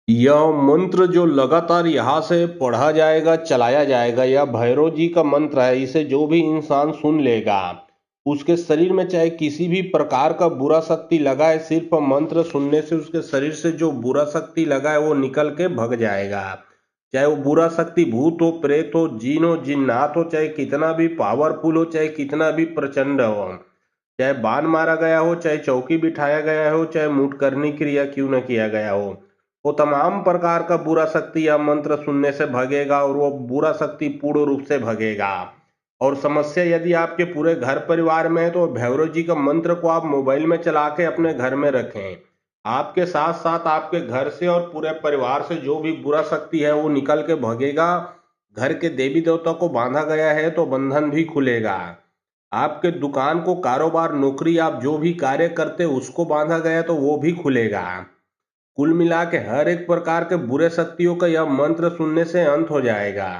यह मंत्र जो लगातार यहाँ से पढ़ा जाएगा, चलाया जाएगा, यह भैरव जी का मंत्र है। इसे जो भी इंसान सुन लेगा, उसके शरीर में चाहे किसी भी प्रकार का बुरा शक्ति लगा है, सिर्फ मंत्र सुनने से उसके शरीर से जो बुरा शक्ति लगा है वो निकल के भग जाएगा। चाहे वो बुरा शक्ति भूत हो, प्रेत हो, जीन हो, जिन्नात हो, चाहे कितना भी पावरफुल हो, चाहे कितना भी प्रचंड हो, चाहे बाण मारा गया हो, चाहे चौकी बिठाया गया हो, चाहे मुठ करने क्रिया क्यों न किया गया हो, वो तमाम प्रकार का बुरा शक्ति या मंत्र सुनने से भगेगा और वो बुरा शक्ति पूर्ण रूप से भगेगा। और समस्या यदि आपके पूरे घर परिवार में है तो भैरव जी का मंत्र को आप मोबाइल में चला के अपने घर में रखें। आपके साथ साथ आपके घर से और पूरे परिवार से जो भी बुरा शक्ति है वो निकल के भगेगा। घर के देवी देवता को बांधा गया है तो बंधन भी खुलेगा। आपके दुकान को, कारोबार, नौकरी, आप जो भी कार्य करते उसको बांधा गया तो वो भी खुलेगा। कुल मिला के हर एक प्रकार के बुरे शक्तियों का यह मंत्र सुनने से अंत हो जाएगा।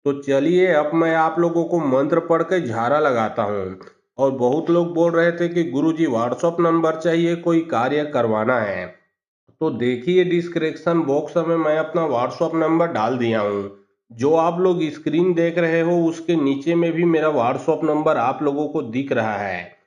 तो चलिए अब मैं आप लोगों को मंत्र पढ़ के झाड़ा लगाता हूँ। और बहुत लोग बोल रहे थे कि गुरुजी व्हाट्सएप नंबर चाहिए, कोई कार्य करवाना है। तो देखिए डिस्क्रिप्शन बॉक्स में मैं अपना व्हाट्सएप नंबर डाल दिया हूँ। जो आप लोग स्क्रीन देख रहे हो उसके नीचे में भी मेरा व्हाट्सएप नंबर आप लोगों को दिख रहा है।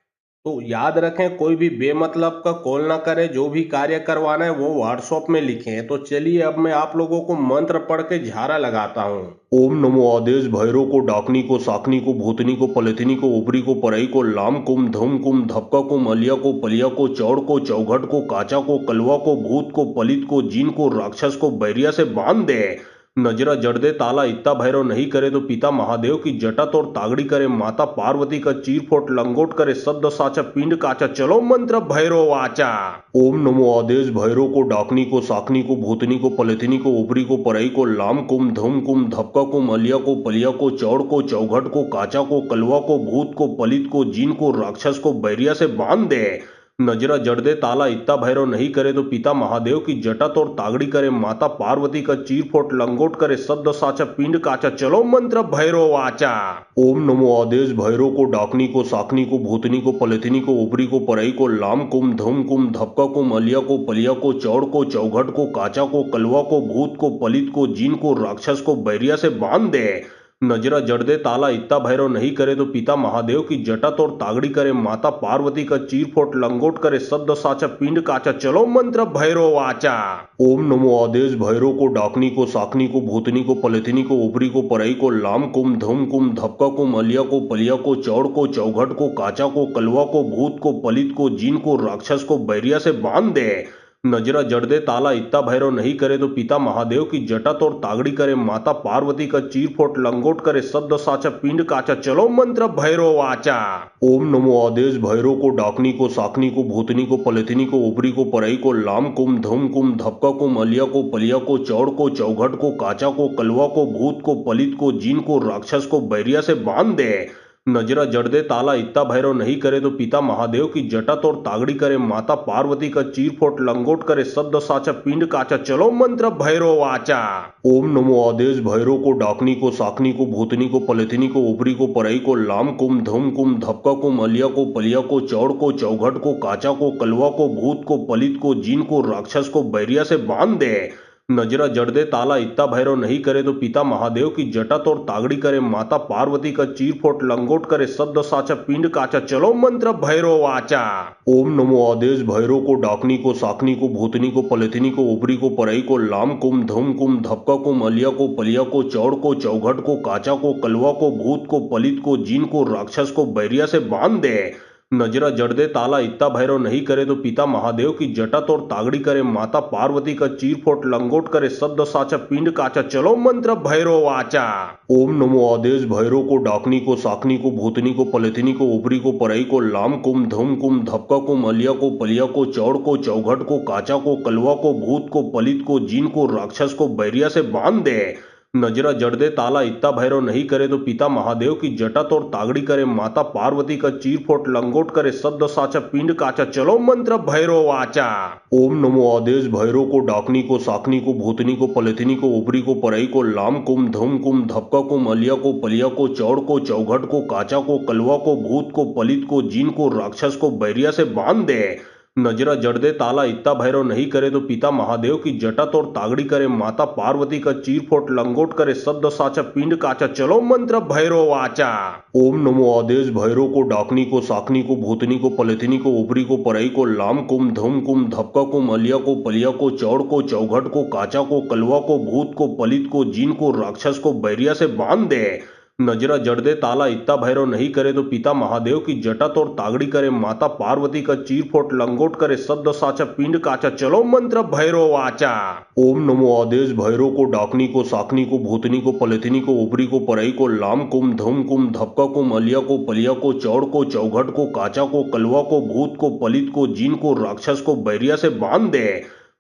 तो याद रखें, कोई भी बेमतलब का कॉल ना करें। जो भी कार्य करवाना है वो व्हाट्सएप में लिखें। तो चलिए अब मैं आप लोगों को मंत्र पढ़ के झाड़ा लगाता हूँ। ओम नमो आदेश भैरव को, डाकनी को, साकनी को, भूतनी को, पलथनी को, ऊपरी को, परई को, लाम कुम, धम कुम, धपका को, मलिया को, पलिया को, चौड़ को, चौघट को, काचा को, कलवा को, भूत को, पलित को, जीन को, राक्षस को बैरिया से बांध दे। नजरा जड़ दे ताला इत्ता भैरव नहीं करे तो पिता महादेव की जटा तोड़ तागड़ी करे, माता पार्वती का चीरफोट लंगोट करे, सद्द साचा पिंड काचा, चलो मंत्र भैरव वाचा। ओम नमो आदेश भैरव को, डाकनी को, साकनी को, भूतनी को, पलथनी को, ऊपरी को, परई को, लाम कुम, धम कुम, धपका को, मलिया को, पलिया को, चौड़ को, चौघट को, काचा को, कलवा को, भूत को, पलित को, जीन को, राक्षस को बैरिया से बांध दे। नजरा जड़ दे ताला इत्ता भैरव नहीं करे तो पिता महादेव की जटा तोड़ तागड़ी करे, माता पार्वती का चीरफोट लंगोट करे, सद्द साचा पिंड काचा, चलो मंत्र भैरव वाचा। ओम नमो आदेश भैरव को, डाकनी को, साकनी को, भूतनी को, पलथनी को, ऊपरी को, परई को, लाम कुम, धम कुम, धपका को, मलिया को, पलिया को, चौड़ को, चौघट को, काचा को, कलवा को, भूत को, पलित को, जीन को, राक्षस को बैरिया से बांध दे। नजरा जड़ दे ताला इत्ता भैरव नहीं करे तो पिता महादेव की जटा तोड़ तागड़ी करे, माता पार्वती का चीरफोट लंगोट करे, सद्द साचा पिंड काचा, चलो मंत्र भैरव वाचा। ओम नमो आदेश भैरव को, डाकनी को, साकनी को, भूतनी को, पलथनी को, ऊपरी को, परई को, लाम कुम, धम कुम, धपका को, मलिया को, पलिया को, चौड़ को, चौघट को, काचा को, कलवा को, भूत को, पलित को, जीन को, राक्षस को बैरिया से बांध दे। नजरा जड़ दे ताला इत्ता भैरव नहीं करे तो पिता महादेव की जटा तोड़ तागड़ी करे, माता पार्वती का चीरफोट लंगोट करे, सद्द साचा पिंड काचा, चलो मंत्र भैरव वाचा। ओम नमो आदेश भैरव को, डाकनी को, साकनी को, भूतनी को, पलथनी को, ऊपरी को, परई को, लाम कुम, धम कुम, धपका को, मलिया को, पलिया को, चौड़ को, चौघट को, काचा को, कलवा को, भूत को, पलित को, जीन को, राक्षस को बैरिया से बांध दे। नजरा जड़ दे ताला इत्ता भैरव नहीं करे तो पिता महादेव की जटा तोड़ तागड़ी करे, माता पार्वती का चीरफोट लंगोट करे, सद्द साचा पिंड काचा, चलो मंत्र भैरव वाचा। ओम नमो आदेश भैरव को, डाकनी को, साकनी को, भूतनी को, पलथनी को, ऊपरी को, परई को, लाम कुम, धम कुम, धपका को, मलिया को, पलिया को, चौड़ को, चौघट को, काचा को, कलवा को, भूत को, पलित को, जीन को, राक्षस को बैरिया से बांध दे। नजरा जड़ दे ताला इत्ता भैरव नहीं करे तो पिता महादेव की जटा तोड़ तागड़ी करे, माता पार्वती का चीरफोट लंगोट करे, सद्द साचा पिंड काचा, चलो मंत्र भैरव वाचा। ओम नमो आदेश भैरव को, डाकनी को, साकनी को, भूतनी को, पलथनी को, ऊपरी को, परई को, लाम कुम, धम कुम, धपका को, मलिया को, पलिया को, चौड़ को, चौघट को, काचा को, कलवा को, भूत को, पलित को, जीन को, राक्षस को बैरिया से बांध दे। नजरा जड़ दे ताला इत्ता भैरव नहीं करे तो पिता महादेव की जटा तोड़ तागड़ी करे, माता पार्वती का चीरफोट लंगोट करे, सद्द साचा पिंड काचा, चलो मंत्र भैरव वाचा। ओम नमो आदेश भैरव को, डाकनी को, साकनी को, भूतनी को, पलथनी को, ऊपरी को, परई को, लाम कुम, धम कुम, धपका को, मलिया को, पलिया को, चौड़ को, चौघट को, काचा को, कलवा को, भूत को, पलित को, जीन को, राक्षस को बैरिया से बांध दे। नजरा जड़ दे ताला इत्ता भैरव नहीं करे तो पिता महादेव की जटा तोड़ तागड़ी करे, माता पार्वती का चीरफोट लंगोट करे, सद्द साचा पिंड काचा, चलो मंत्र भैरव वाचा। ओम नमो आदेश भैरव को, डाकनी को, साकनी को, भूतनी को, पलथनी को, ऊपरी को, परई को, लाम कुम, धम कुम, धपका को, मलिया को, पलिया को, चौड़ को, चौघट को, काचा को, कलवा को, भूत को, पलित को, जीन को, राक्षस को बैरिया से बांध दे। नजरा जड़ दे ताला इत्ता भैरव नहीं करे तो पिता महादेव की जटा तोड़ तागड़ी करे माता पार्वती का चीरफोट लंगोट करे सद्द साचा पिंड काचा चलो मंत्र भैरव वाचा। ओम नमो आदेश भैरव को डाकनी को साकनी को भूतनी को पलथिनी को ऊपरी को परई को लाम कुम धम कुम धपका को मलिया को पलिया को चौड़ को चौघट को काचा को कलवा को भूत को पलित को जीन को राक्षस को बैरिया से बांध दे। नजरा जड़ दे ताला इत्ता भैरव नहीं करे तो पिता महादेव की जटा तोड़ तागड़ी करे माता पार्वती का चीरफोट लंगोट करे सद्द साचा पिंड काचा चलो मंत्र भैरव वाचा। ओम नमो आदेश भैरव को डाकनी को साकनी को भूतनी को पलथिनी को ऊपरी को परई को लाम कुम धम कुम धपका को मलिया को पलिया को चौड़ को चौघट को काचा को कलवा को भूत को पलित को जीन को राक्षस को बैरिया से बांध दे।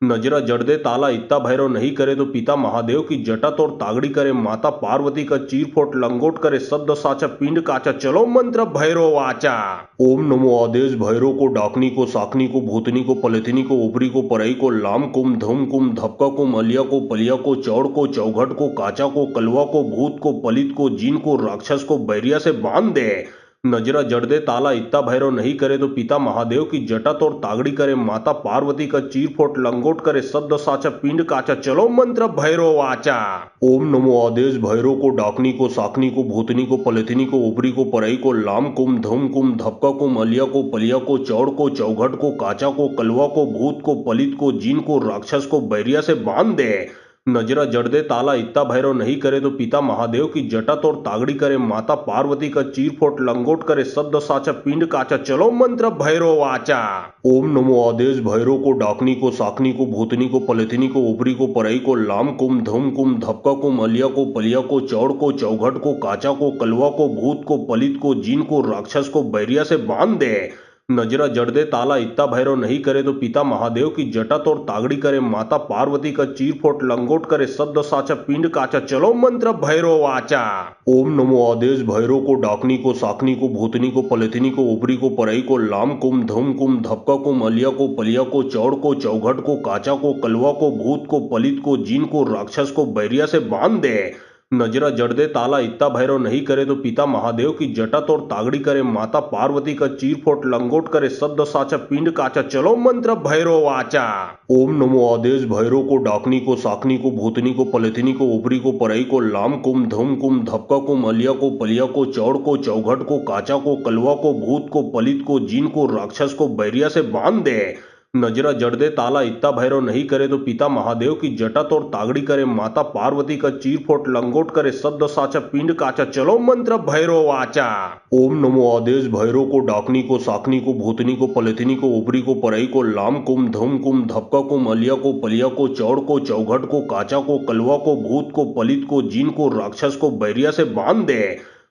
नजरा जड़ दे ताला इत्ता भैरव नहीं करे तो पिता महादेव की जटा तोड़ तागड़ी करे माता पार्वती का चीरफोट लंगोट करे सद्द साचा पिंड काचा चलो मंत्र भैरव वाचा। ओम नमो आदेश भैरव को डाकनी को साकनी को भूतनी को पलथिनी को ऊपरी को परई को लाम कुम धम कुम धपका को मलिया को पलिया को चौड़ को चौघट को काचा को कलवा को भूत को पलित को जीन को राक्षस को बैरिया से बांध दे। नजरा जड़ दे ताला इत्ता भैरव नहीं करे तो पिता महादेव की जटा तोड़ तागड़ी करे माता पार्वती का चीरफोट लंगोट करे सद्द साचा पिंड काचा चलो मंत्र भैरव वाचा। ओम नमो आदेश भैरव को डाकनी को साकनी को भूतनी को पलथिनी को ऊपरी को परई को लाम कुम धम कुम धपका को मलिया को पलिया को चौड़ को चौघट को काचा को कलवा को भूत को पलित को जीन को राक्षस को बैरिया से बांध दे। नजरा जड़ दे ताला इत्ता भैरव नहीं करे तो पिता महादेव की जटा तोड़ तागड़ी करे माता पार्वती का चीरफोट लंगोट करे सद्द साचा पिंड काचा चलो मंत्र भैरव वाचा। ओम नमो आदेश भैरव को डाकनी को साकनी को भूतनी को पलथिनी को ऊपरी को परई को लाम कुम धम कुम धपका को मलिया को पलिया को चौड़ को चौघट को काचा को कलवा को भूत को पलित को जीन को राक्षस को बैरिया से बांध दे। नजरा जड़ दे ताला इत्ता भैरव नहीं करे तो पिता महादेव की जटा तोड़ तागड़ी करे माता पार्वती का चीरफोट लंगोट करे सद्द साचा पिंड काचा चलो मंत्र भैरव वाचा। ओम नमो आदेश भैरव को डाकनी को साकनी को भूतनी को पलथिनी को ऊपरी को परई को लाम कुम धम कुम धपका को मलिया को पलिया को चौड़ को चौघट को काचा को कलवा को भूत को पलित को जीन को राक्षस को बैरिया से बांध दे। नजरा जड़ दे ताला इत्ता भैरव नहीं करे तो पिता महादेव की जटा तोड़ तागड़ी करे माता पार्वती का चीरफोट लंगोट करे सद्द साचा पिंड काचा चलो मंत्र भैरव वाचा। ओम नमो आदेश भैरव को डाकनी को साकनी को भूतनी को पलथिनी को ऊपरी को परई को लाम कुम धम कुम धपका को मलिया को पलिया को चौड़ को चौघट को काचा को कलवा को भूत को पलित को जीन को राक्षस को बैरिया से बांध दे। नजरा जड़ दे ताला इत्ता भैरव नहीं करे तो पिता महादेव की जटा तोड़ तागड़ी करे माता पार्वती का चीरफोट लंगोट करे सद्द साचा पिंड काचा चलो मंत्र भैरव वाचा। ओम नमो आदेश भैरव को डाकनी को साकनी को भूतनी को पलथिनी को ऊपरी को परई को लाम कुम धम कुम धपका को मलिया को पलिया को चौड़ को चौघट को काचा को कलवा को भूत को पलित को जीन को राक्षस को बैरिया से बांध दे।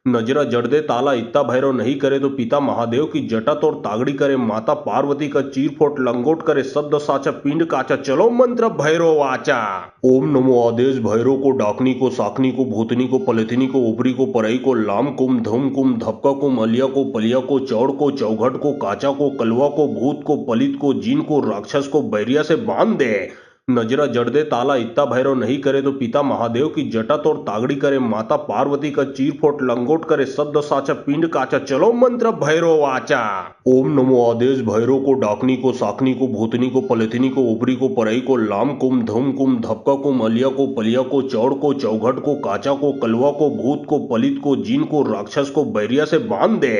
नजरा जड़ दे ताला इत्ता भैरव नहीं करे तो पिता महादेव की जटा तोड़ तागड़ी करे माता पार्वती का चीरफोट लंगोट करे सद्द साचा पिंड काचा चलो मंत्र भैरव वाचा। ओम नमो आदेश भैरव को डाकनी को साकनी को भूतनी को पलथिनी को ऊपरी को परई को लाम कुम धम कुम धपका को मलिया को पलिया को चौड़ को चौघट को काचा को कलवा को भूत को पलित को जीन को राक्षस को बैरिया से बांध दे। नजरा जड़ दे ताला इत्ता भैरव नहीं करे तो पिता महादेव की जटा तोड़ तागड़ी करे माता पार्वती का चीरफोट लंगोट करे सद्द साचा पिंड काचा चलो मंत्र भैरव वाचा। ओम नमो आदेश भैरव को डाकनी को साकनी को भूतनी को पलथिनी को ऊपरी को परई को लाम कुम धम कुम धपका को मलिया को पलिया को चौड़ को चौघट को काचा को कलवा को भूत को पलित को जीन को राक्षस को बैरिया से बांध दे।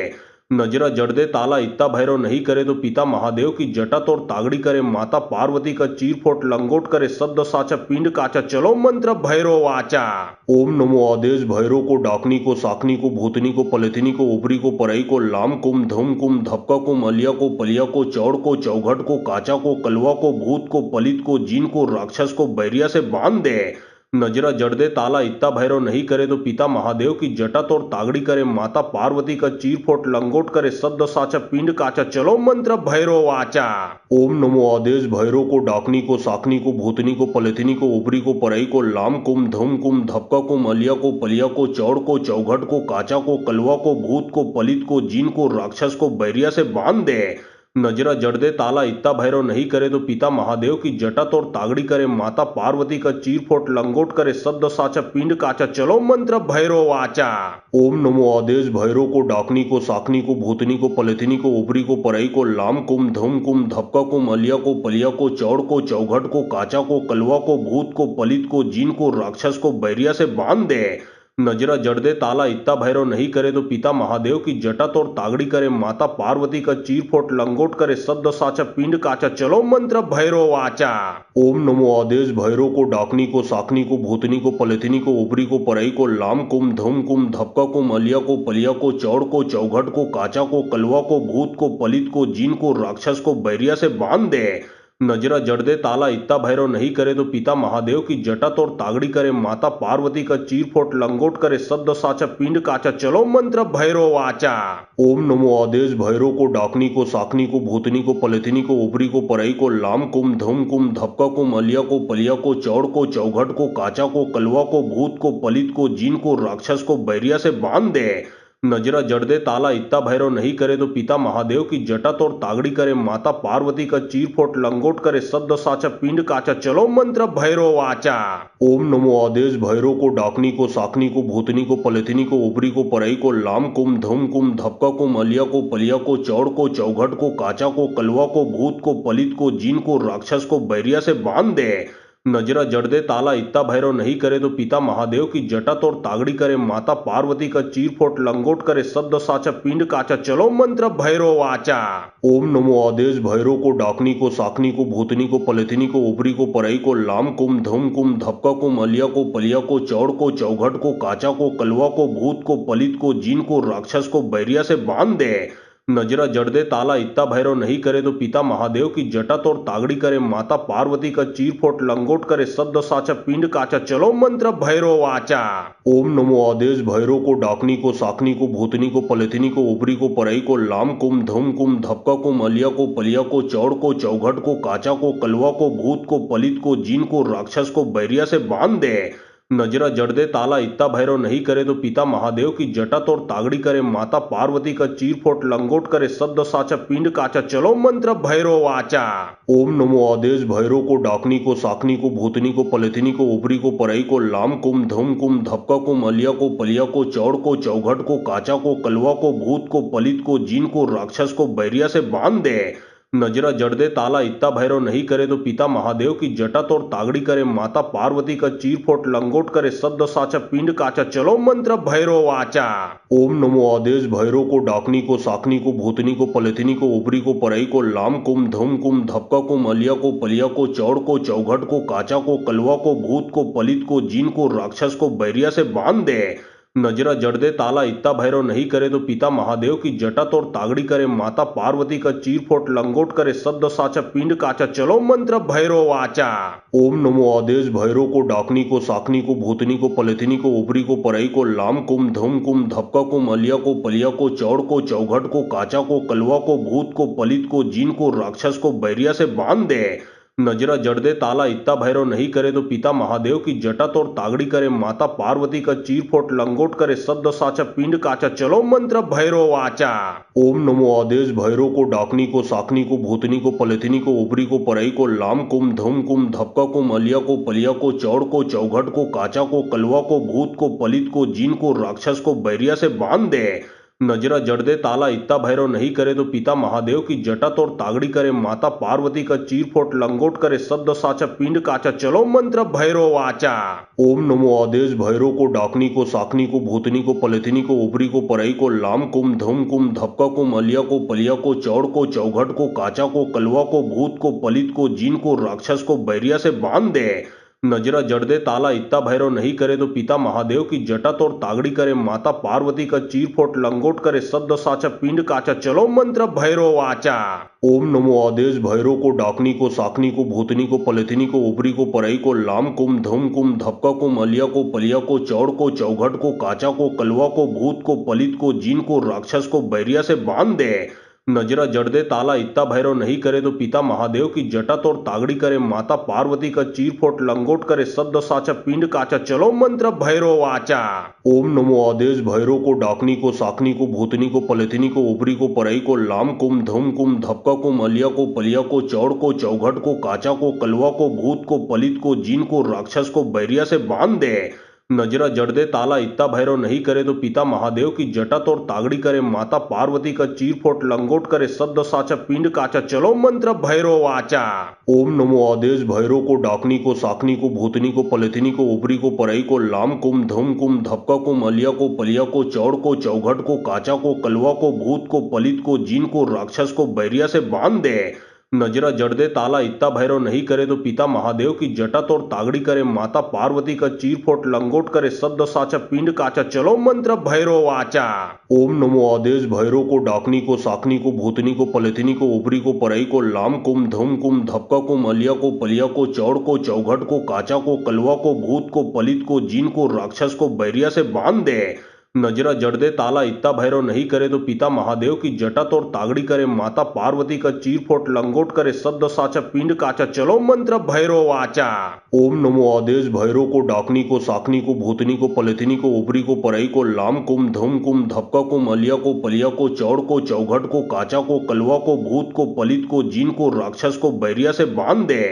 नजरा जड़ दे ताला इत्ता भैरव नहीं करे तो पिता महादेव की जटा तोड़ तागड़ी करे माता पार्वती का चीरफोट लंगोट करे सद्द साचा पिंड काचा चलो मंत्र भैरव वाचा। ओम नमो आदेश भैरव को डाकनी को साकनी को भूतनी को पलथिनी को ऊपरी को परई को लाम कुम धम कुम धपका को मलिया को पलिया को चौड़ को चौघट को काचा को कलवा को भूत को पलित को जीन को राक्षस को बैरिया से बांध दे। नजरा जड़ दे ताला इत्ता भैरव नहीं करे तो पिता महादेव की जटा तोड़ तागड़ी करे माता पार्वती का चीरफोट लंगोट करे सद्द साचा पिंड काचा चलो मंत्र भैरव वाचा। ओम नमो आदेश भैरव को डाकनी को साकनी को भूतनी को पलथिनी को ऊपरी को परई को लाम कुम धम कुम धपका को मलिया को पलिया को चौड़ को चौघट को काचा को कलवा को भूत को पलित को जीन को राक्षस को बैरिया से बांध दे। नजरा जड़ दे ताला इत्ता भैरव नहीं करे तो पिता महादेव की जटा तोड़ तागड़ी करे माता पार्वती का चीरफोट लंगोट करे सद्द साचा पिंड काचा चलो मंत्र भैरव वाचा। ओम नमो आदेश भैरव को डाकनी को साकनी को भूतनी को पलथिनी को ऊपरी को परई को लाम कुम धम कुम धपका को मलिया को पलिया को चौड़ को चौघट को काचा को कलवा को भूत को पलित को जीन को राक्षस को बैरिया से बांध दे। नजरा जड़ दे ताला इत्ता भैरव नहीं करे तो पिता महादेव की जटा तोड़ तागड़ी करे माता पार्वती का चीरफोट लंगोट करे सद्द साचा पिंड काचा चलो मंत्र भैरव वाचा। ओम नमो आदेश भैरव को डाकनी को साकनी को भूतनी को पलथिनी को ऊपरी को परई को लाम कुम धम कुम धपका को मलिया को पलिया को चौड़ को चौघट को काचा को कलवा को भूत को पलित को जीन को राक्षस को बैरिया से बांध दे। नजरा जड़ दे ताला इत्ता भैरव नहीं करे तो पिता महादेव की जटा तोड़ तागड़ी करे माता पार्वती का चीरफोट लंगोट करे सद्द साचा पिंड काचा चलो मंत्र भैरव वाचा। ओम नमो आदेश भैरव को डाकनी को साकनी को भूतनी को पलथिनी को ऊपरी को परई को लाम कुम धम कुम धपका को मलिया को पलिया को चौड़ को चौघट को काचा को कलवा को भूत को पलित को जीन को राक्षस को बैरिया से बांध दे। नजरा जड़ दे ताला इत्ता भैरव नहीं करे तो पिता महादेव की जटा तोड़ तागड़ी करे माता पार्वती का चीरफोट लंगोट करे सद्द साचा पिंड काचा चलो मंत्र भैरव वाचा। ओम नमो आदेश भैरव को डाकनी को साकनी को भूतनी को पलथिनी को ऊपरी को परई को लाम कुम धम कुम धपका को मलिया को पलिया को चौड़ को चौघट को काचा को कलवा को भूत को पलित को जीन को राक्षस को बैरिया से बांध दे। नजरा जड़ दे ताला इत्ता भैरव नहीं करे तो पिता महादेव की जटा तोड़ तागड़ी करे माता पार्वती का चीरफोट लंगोट करे सद्द साचा पिंड काचा चलो मंत्र भैरव वाचा। ओम नमो आदेश भैरव को डाकनी को साकनी को भूतनी को पलथिनी को ऊपरी को परई को लाम कुम धम कुम धपका को मलिया को पलिया को चौड़ को चौघट को काचा को कलवा को भूत को पलित को जीन को राक्षस को बैरिया से बांध दे। नजरा जड़ दे ताला इत्ता भैरव नहीं करे तो पिता महादेव की जटा तोड़ तागड़ी करे माता पार्वती का चीरफोट लंगोट करे सद्द साचा पिंड काचा चलो मंत्र भैरव वाचा। ओम नमो आदेश भैरव को डाकनी को साकनी को भूतनी को पलथिनी को ऊपरी को परई को लाम कुम धम कुम धपका को मलिया को पलिया को चौड़ को चौघट को काचा को कलवा को भूत को पलित को जीन को राक्षस को बैरिया से बांध दे। नजरा जड़ दे ताला इत्ता भैरव नहीं करे तो पिता महादेव की जटा तोड़ तागड़ी करे माता पार्वती का चीरफोट लंगोट करे सद्द साचा पिंड काचा चलो मंत्र भैरव वाचा। ओम नमो आदेश भैरव को डाकनी को साकनी को भूतनी को पलथिनी को ऊपरी को परई को लाम कुम धम कुम धपका को मलिया को पलिया को चौड़ को चौघट को काचा को कलवा को भूत को पलित को जीन को राक्षस को बैरिया से बांध दे। नजरा जड़ दे ताला इत्ता भैरव नहीं करे तो पिता महादेव की जटा तोड़ तागड़ी करे माता पार्वती का चीरफोट लंगोट करे सद्द साचा पिंड काचा चलो मंत्र भैरव वाचा। ओम नमो आदेश भैरव को डाकनी को साकनी को भूतनी को पलथिनी को ऊपरी को परई को लाम कुम धम कुम धपका को मलिया को पलिया को चौड़ को चौघट को काचा को कलवा को भूत को पलित को जीन को राक्षस को बैरिया से बांध दे। नजरा जड़ दे ताला इत्ता भैरव नहीं करे तो पिता महादेव की जटा तोड़ तागड़ी करे माता पार्वती का चीरफोट लंगोट करे सद्द साचा पिंड काचा चलो मंत्र भैरव वाचा। ओम नमो आदेश भैरव को डाकनी को साकनी को भूतनी को पलथिनी को ऊपरी को परई को लाम कुम धम कुम धपका को मलिया को पलिया को चौड़ को चौघट को काचा को कलवा को भूत को पलित को जीन को राक्षस को बैरिया से बांध दे। नजरा जड़ दे ताला इत्ता भैरव नहीं करे तो पिता महादेव की जटा तोड़ तागड़ी करे माता पार्वती का चीरफोट लंगोट करे सद्द साचा पिंड काचा चलो मंत्र भैरव वाचा। ओम नमो आदेश भैरव को डाकनी को साकनी को भूतनी को पलथिनी को ऊपरी को परई को लाम कुम धम कुम धपका को मलिया को पलिया को चौड़ को चौघट को काचा को कलवा को भूत को पलित को जीन को राक्षस को बैरिया से बांध दे। नजरा जड़ दे ताला इत्ता भैरव नहीं करे तो पिता महादेव की जटा तोड़ तागड़ी करे माता पार्वती का चीरफोट लंगोट करे सद्द साचा पिंड काचा चलो मंत्र भैरव वाचा। ओम नमो आदेश भैरव को डाकनी को साकनी को भूतनी को पलथिनी को ऊपरी को परई को लाम कुम धम कुम धपका को मलिया को पलिया को चौड़ को चौघट को काचा को कलवा को भूत को पलित को जीन को राक्षस को बैरिया से बांध दे। नजरा जड़ दे ताला इत्ता भैरव नहीं करे तो पिता महादेव की जटा तोड़ तागड़ी करे माता पार्वती का चीरफोट लंगोट करे सद्द साचा पिंड काचा चलो मंत्र भैरव वाचा। ओम नमो आदेश भैरव को डाकनी को साकनी को भूतनी को पलथिनी को ऊपरी को परई को लाम कुम धम कुम धपका को मलिया को पलिया को चौड़ को चौघट को काचा को कलवा को भूत को पलित को जीन को राक्षस को बैरिया से बांध दे। नजरा जड़ दे ताला इत्ता भैरव नहीं करे तो पिता महादेव की जटा तोड़ तागड़ी करे, माता पार्वती का चीरफोट लंगोट करे, सद्द साचा पिंड काचा, चलो मंत्र भैरव वाचा। ओम नमो आदेश भैरव को, डाकनी को, साकनी को, भूतनी को, पलथिनी को, ऊपरी को, परई को, लाम कुम, धम कुम, धपका कुम, अलिया को, पलिया को, चौड़ को, चौघट को, काचा को, कलवा को, भूत को, पलित को, जीन को, राक्षस को बैरिया से बांध दे। नजरा जड़ दे ताला इत्ता भैरव नहीं करे तो पिता महादेव की जटा तोड़ तागड़ी करे, माता पार्वती का चीरफोट लंगोट करे, सद्द साचा पिंड काचा, चलो मंत्र भैरव वाचा। ओम नमो आदेश भैरव को, डाकनी को, साकनी को, भूतनी को, पलथिनी को, ऊपरी को, परई को, लाम कुम, धम कुम, धपका कुम, अलिया को, पलिया को, चौड़ को, चौघट को, काचा को, कलवा को, भूत को, पलित को, जीन को, राक्षस को बैरिया से बांध दे। नजरा जड़ दे ताला इत्ता भैरव नहीं करे तो पिता महादेव की जटा तोड़ तागड़ी करे, माता पार्वती का चीरफोट लंगोट करे, सद्द साचा पिंड काचा, चलो मंत्र भैरव वाचा। ओम नमो आदेश भैरव को, डाकनी को, साकनी को, भूतनी को, पलथिनी को, ऊपरी को, परई को, लाम कुम, धम कुम, धपका कुम, अलिया को, पलिया को, चौड़ को, चौघट को, काचा को, कलवा को, भूत को, पलित को, जीन को, राक्षस को बैरिया से बांध दे। नजरा जड़ दे ताला इत्ता भैरव नहीं करे तो पिता महादेव की जटा तोड़ तागड़ी करे, माता पार्वती का चीरफोट लंगोट करे, सद्द साचा पिंड काचा, चलो मंत्र भैरव वाचा। ओम नमो आदेश भैरव को, डाकनी को, साकनी को, भूतनी को, पलथिनी को, ऊपरी को, परई को, लाम कुम, धम कुम, धपका कुम, अलिया को, पलिया को, चौड़ को, चौघट को, काचा को, कलवा को, भूत को, पलित को, जीन को, राक्षस को बैरिया से बांध दे।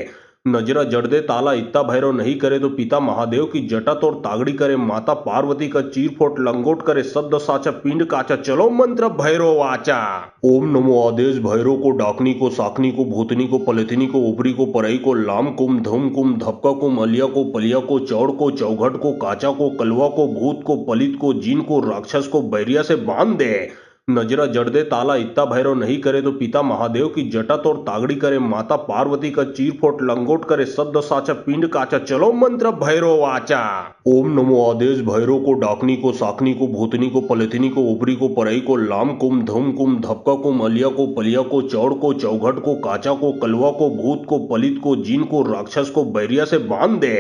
नजरा जड़ दे ताला इत्ता भैरव नहीं करे तो पिता महादेव की जटा तोड़ तागड़ी करे, माता पार्वती का चीरफोट लंगोट करे, सद्द साचा पिंड काचा, चलो मंत्र भैरव वाचा। ओम नमो आदेश भैरव को, डाकनी को, साकनी को, भूतनी को, पलथिनी को, ऊपरी को, परई को, लाम कुम, धम कुम, धपका कुम, अलिया को, पलिया को, चौड़ को, चौघट को, काचा को, कलवा को, भूत को, पलित को, जीन को, राक्षस को बैरिया से बांध दे। नजरा जड़ दे ताला इत्ता भैरव नहीं करे तो पिता महादेव की जटा तोड़ तागड़ी करे, माता पार्वती का चीरफोट लंगोट करे, सद्द साचा पिंड काचा, चलो मंत्र भैरव वाचा। ओम नमो आदेश भैरव को, डाकनी को, साकनी को, भूतनी को, पलथिनी को, ऊपरी को, परई को, लाम कुम, धम कुम, धपका कुम, अलिया को, पलिया को, चौड़ को, चौघट को, काचा को, कलवा को, भूत को, पलित को, जीन को, राक्षस को बैरिया से बांध दे।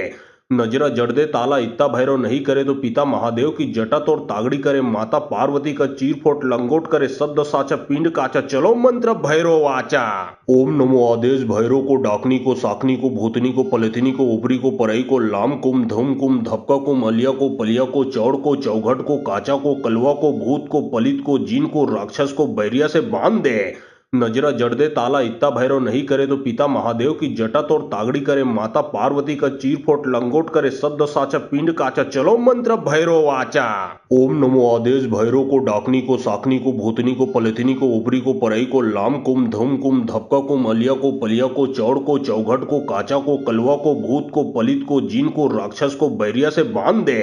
नजरा जड़ दे ताला इत्ता भैरव नहीं करे तो पिता महादेव की जटा तोड़ तागड़ी करे, माता पार्वती का चीरफोट लंगोट करे, सद्द साचा पिंड काचा, चलो मंत्र भैरव वाचा। ओम नमो आदेश भैरव को, डाकनी को, साकनी को, भूतनी को, पलथिनी को, ऊपरी को, परई को, लाम कुम, धम कुम, धपका कुम, अलिया को, पलिया को, चौड़ को, चौघट को, काचा को, कलवा को, भूत को, पलित को, जीन को, राक्षस को बैरिया से बांध दे। नजरा जड़ दे ताला इत्ता भैरव नहीं करे तो पिता महादेव की जटा तोड़ तागड़ी करे, माता पार्वती का चीरफोट लंगोट करे, सद्द साचा पिंड काचा, चलो मंत्र भैरव वाचा। ओम नमो आदेश भैरव को, डाकनी को, साकनी को, भूतनी को, पलथिनी को, ऊपरी को, परई को, लाम कुम, धम कुम, धपका कुम, अलिया को, पलिया को, चौड़ को, चौघट को, काचा को, कलवा को, भूत को, पलित को, जीन को, राक्षस को बैरिया से बांध दे।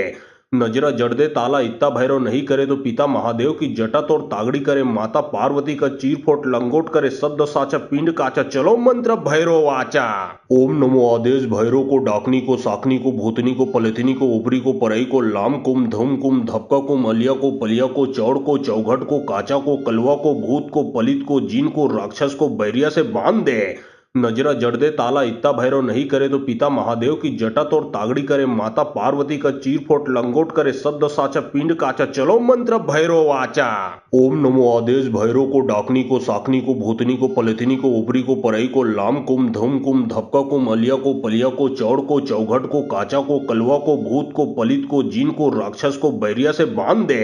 नजरा जड़ दे ताला इत्ता भैरव नहीं करे तो पिता महादेव की जटा तोड़ तागड़ी करे, माता पार्वती का चीरफोट लंगोट करे, सद्द साचा पिंड काचा, चलो मंत्र भैरव वाचा। ओम नमो आदेश भैरव को, डाकनी को, साकनी को, भूतनी को, पलथिनी को, ऊपरी को, परई को, लाम कुम, धम कुम, धपका कुम, अलिया को, पलिया को, चौड़ को, चौघट को, काचा को, कलवा को, भूत को, पलित को, जीन को, राक्षस को बैरिया से बांध दे। नजरा जड़ दे ताला इत्ता भैरव नहीं करे तो पिता महादेव की जटा तोड़ तागड़ी करे, माता पार्वती का चीरफोट लंगोट करे, सद्द साचा पिंड काचा, चलो मंत्र भैरव वाचा। ओम नमो आदेश भैरव को, डाकनी को, साकनी को, भूतनी को, पलथिनी को, ऊपरी को, परई को, लाम कुम, धम कुम, धपका कुम, अलिया को, पलिया को, चौड़ को, चौघट को, काचा को, कलवा को, भूत को, पलित को, जीन को, राक्षस को बैरिया से बांध दे।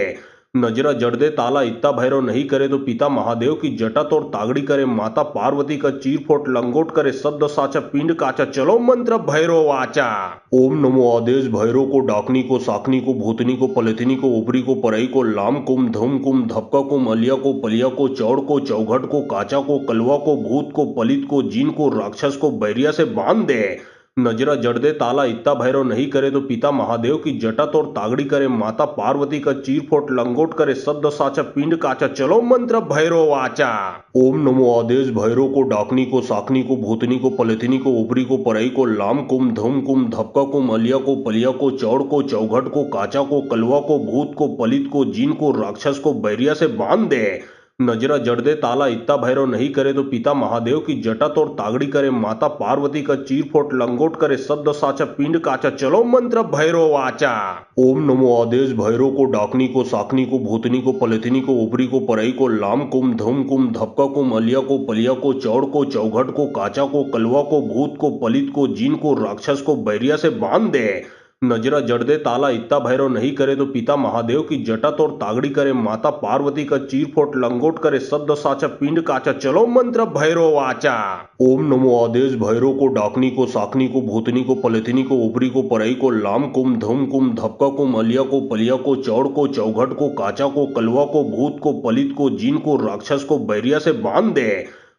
नजरा जड़ दे ताला इत्ता भैरव नहीं करे तो पिता महादेव की जटा तोड़ तागड़ी करे, माता पार्वती का चीरफोट लंगोट करे, सद्द साचा पिंड काचा, चलो मंत्र भैरव वाचा। ओम नमो आदेश भैरव को, डाकनी को, साकनी को, भूतनी को, पलथिनी को, ऊपरी को, परई को, लाम कुम, धम कुम, धपका कुम, अलिया को, पलिया को, चौड़ को, चौघट को, काचा को, कलवा को, भूत को, पलित को, जीन को, राक्षस को बैरिया से बांध दे। नजरा जड़ दे ताला इत्ता भैरव नहीं करे तो पिता महादेव की जटा तोड़ तागड़ी करे, माता पार्वती का चीरफोट लंगोट करे, सद्द साचा पिंड काचा, चलो मंत्र भैरव वाचा। ओम नमो आदेश भैरव को, डाकनी को, साकनी को, भूतनी को, पलथिनी को, ऊपरी को, परई को, लाम कुम, धम कुम, धपका कुम, अलिया को, पलिया को, चौड़ को, चौघट को, काचा को, कलवा को, भूत को, पलित को, जीन को, राक्षस को बैरिया से बांध दे। नजरा जड़ दे ताला इत्ता भैरव नहीं करे तो पिता महादेव की जटा तोड़ तागड़ी करे, माता पार्वती का चीरफोट लंगोट करे, शब्द साचा पिंड काचा, चलो मंत्र भैरव वाचा। ओम नमो आदेश भैरव को, डाकनी को, साकनी को, भूतनी को, पलथिनी को, ऊपरी को, परई को, लाम कुम, धम कुम, धपका कुम, अलिया को, पलिया को, चौड़ को, चौघट को, काचा को, कलवा को, भूत को, पलित को, जीन को, राक्षस को बैरिया से बांध दे। नजरा जड़ दे ताला इत्ता भैरव नहीं करे तो पिता महादेव की जटा तोड़ तागड़ी करे, माता पार्वती का चीरफोट लंगोट करे, शब्द साचा पिंड काचा, चलो मंत्र भैरव वाचा। ओम नमो आदेश भैरव को, डाकनी को, साकनी को, भूतनी को, पलथिनी को, ऊपरी को, परई को, लाम कुम, धम कुम, धपका कुम, अलिया को, पलिया को, चौड़ को, चौघट को, काचा को, कलवा को, भूत को, पलित को, जीन को, राक्षस को बैरिया से बांध दे।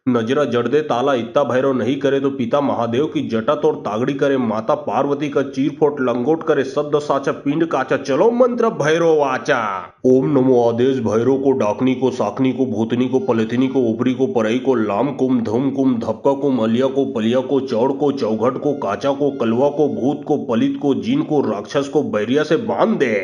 नजरा जड़ दे ताला इत्ता भैरव नहीं करे तो पिता महादेव की जटा तोड़ तागड़ी करे, माता पार्वती का चीरफोट लंगोट करे, शब्द साचा पिंड काचा, चलो मंत्र भैरव वाचा। ओम नमो आदेश भैरव को, डाकनी को, साकनी को, भूतनी को, पलथिनी को, ऊपरी को, परई को, लाम कुम, धम कुम, धपका कुम, अलिया को, पलिया को, चौड़ को, चौघट को, काचा को, कलवा को, भूत को, पलित को, जीन को, राक्षस को बैरिया से बांध दे।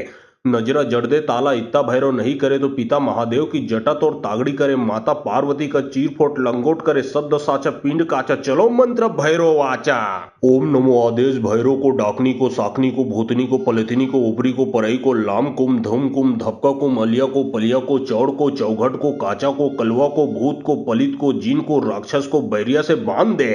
नजरा जड़ दे ताला इत्ता भैरव नहीं करे तो पिता महादेव की जटा तोड़ तागड़ी करे, माता पार्वती का चीरफोट लंगोट करे, शब्द साचा पिंड काचा, चलो मंत्र भैरव वाचा। ओम नमो आदेश भैरव को, डाकनी को, साकनी को, भूतनी को, पलथिनी को, ऊपरी को, परई को, लाम कुम, धम कुम, धपका कुम, अलिया को, पलिया को, चौड़ को, चौघट को, काचा को, कलवा को, भूत को, पलित को, जीन को, राक्षस को बैरिया से बांध दे।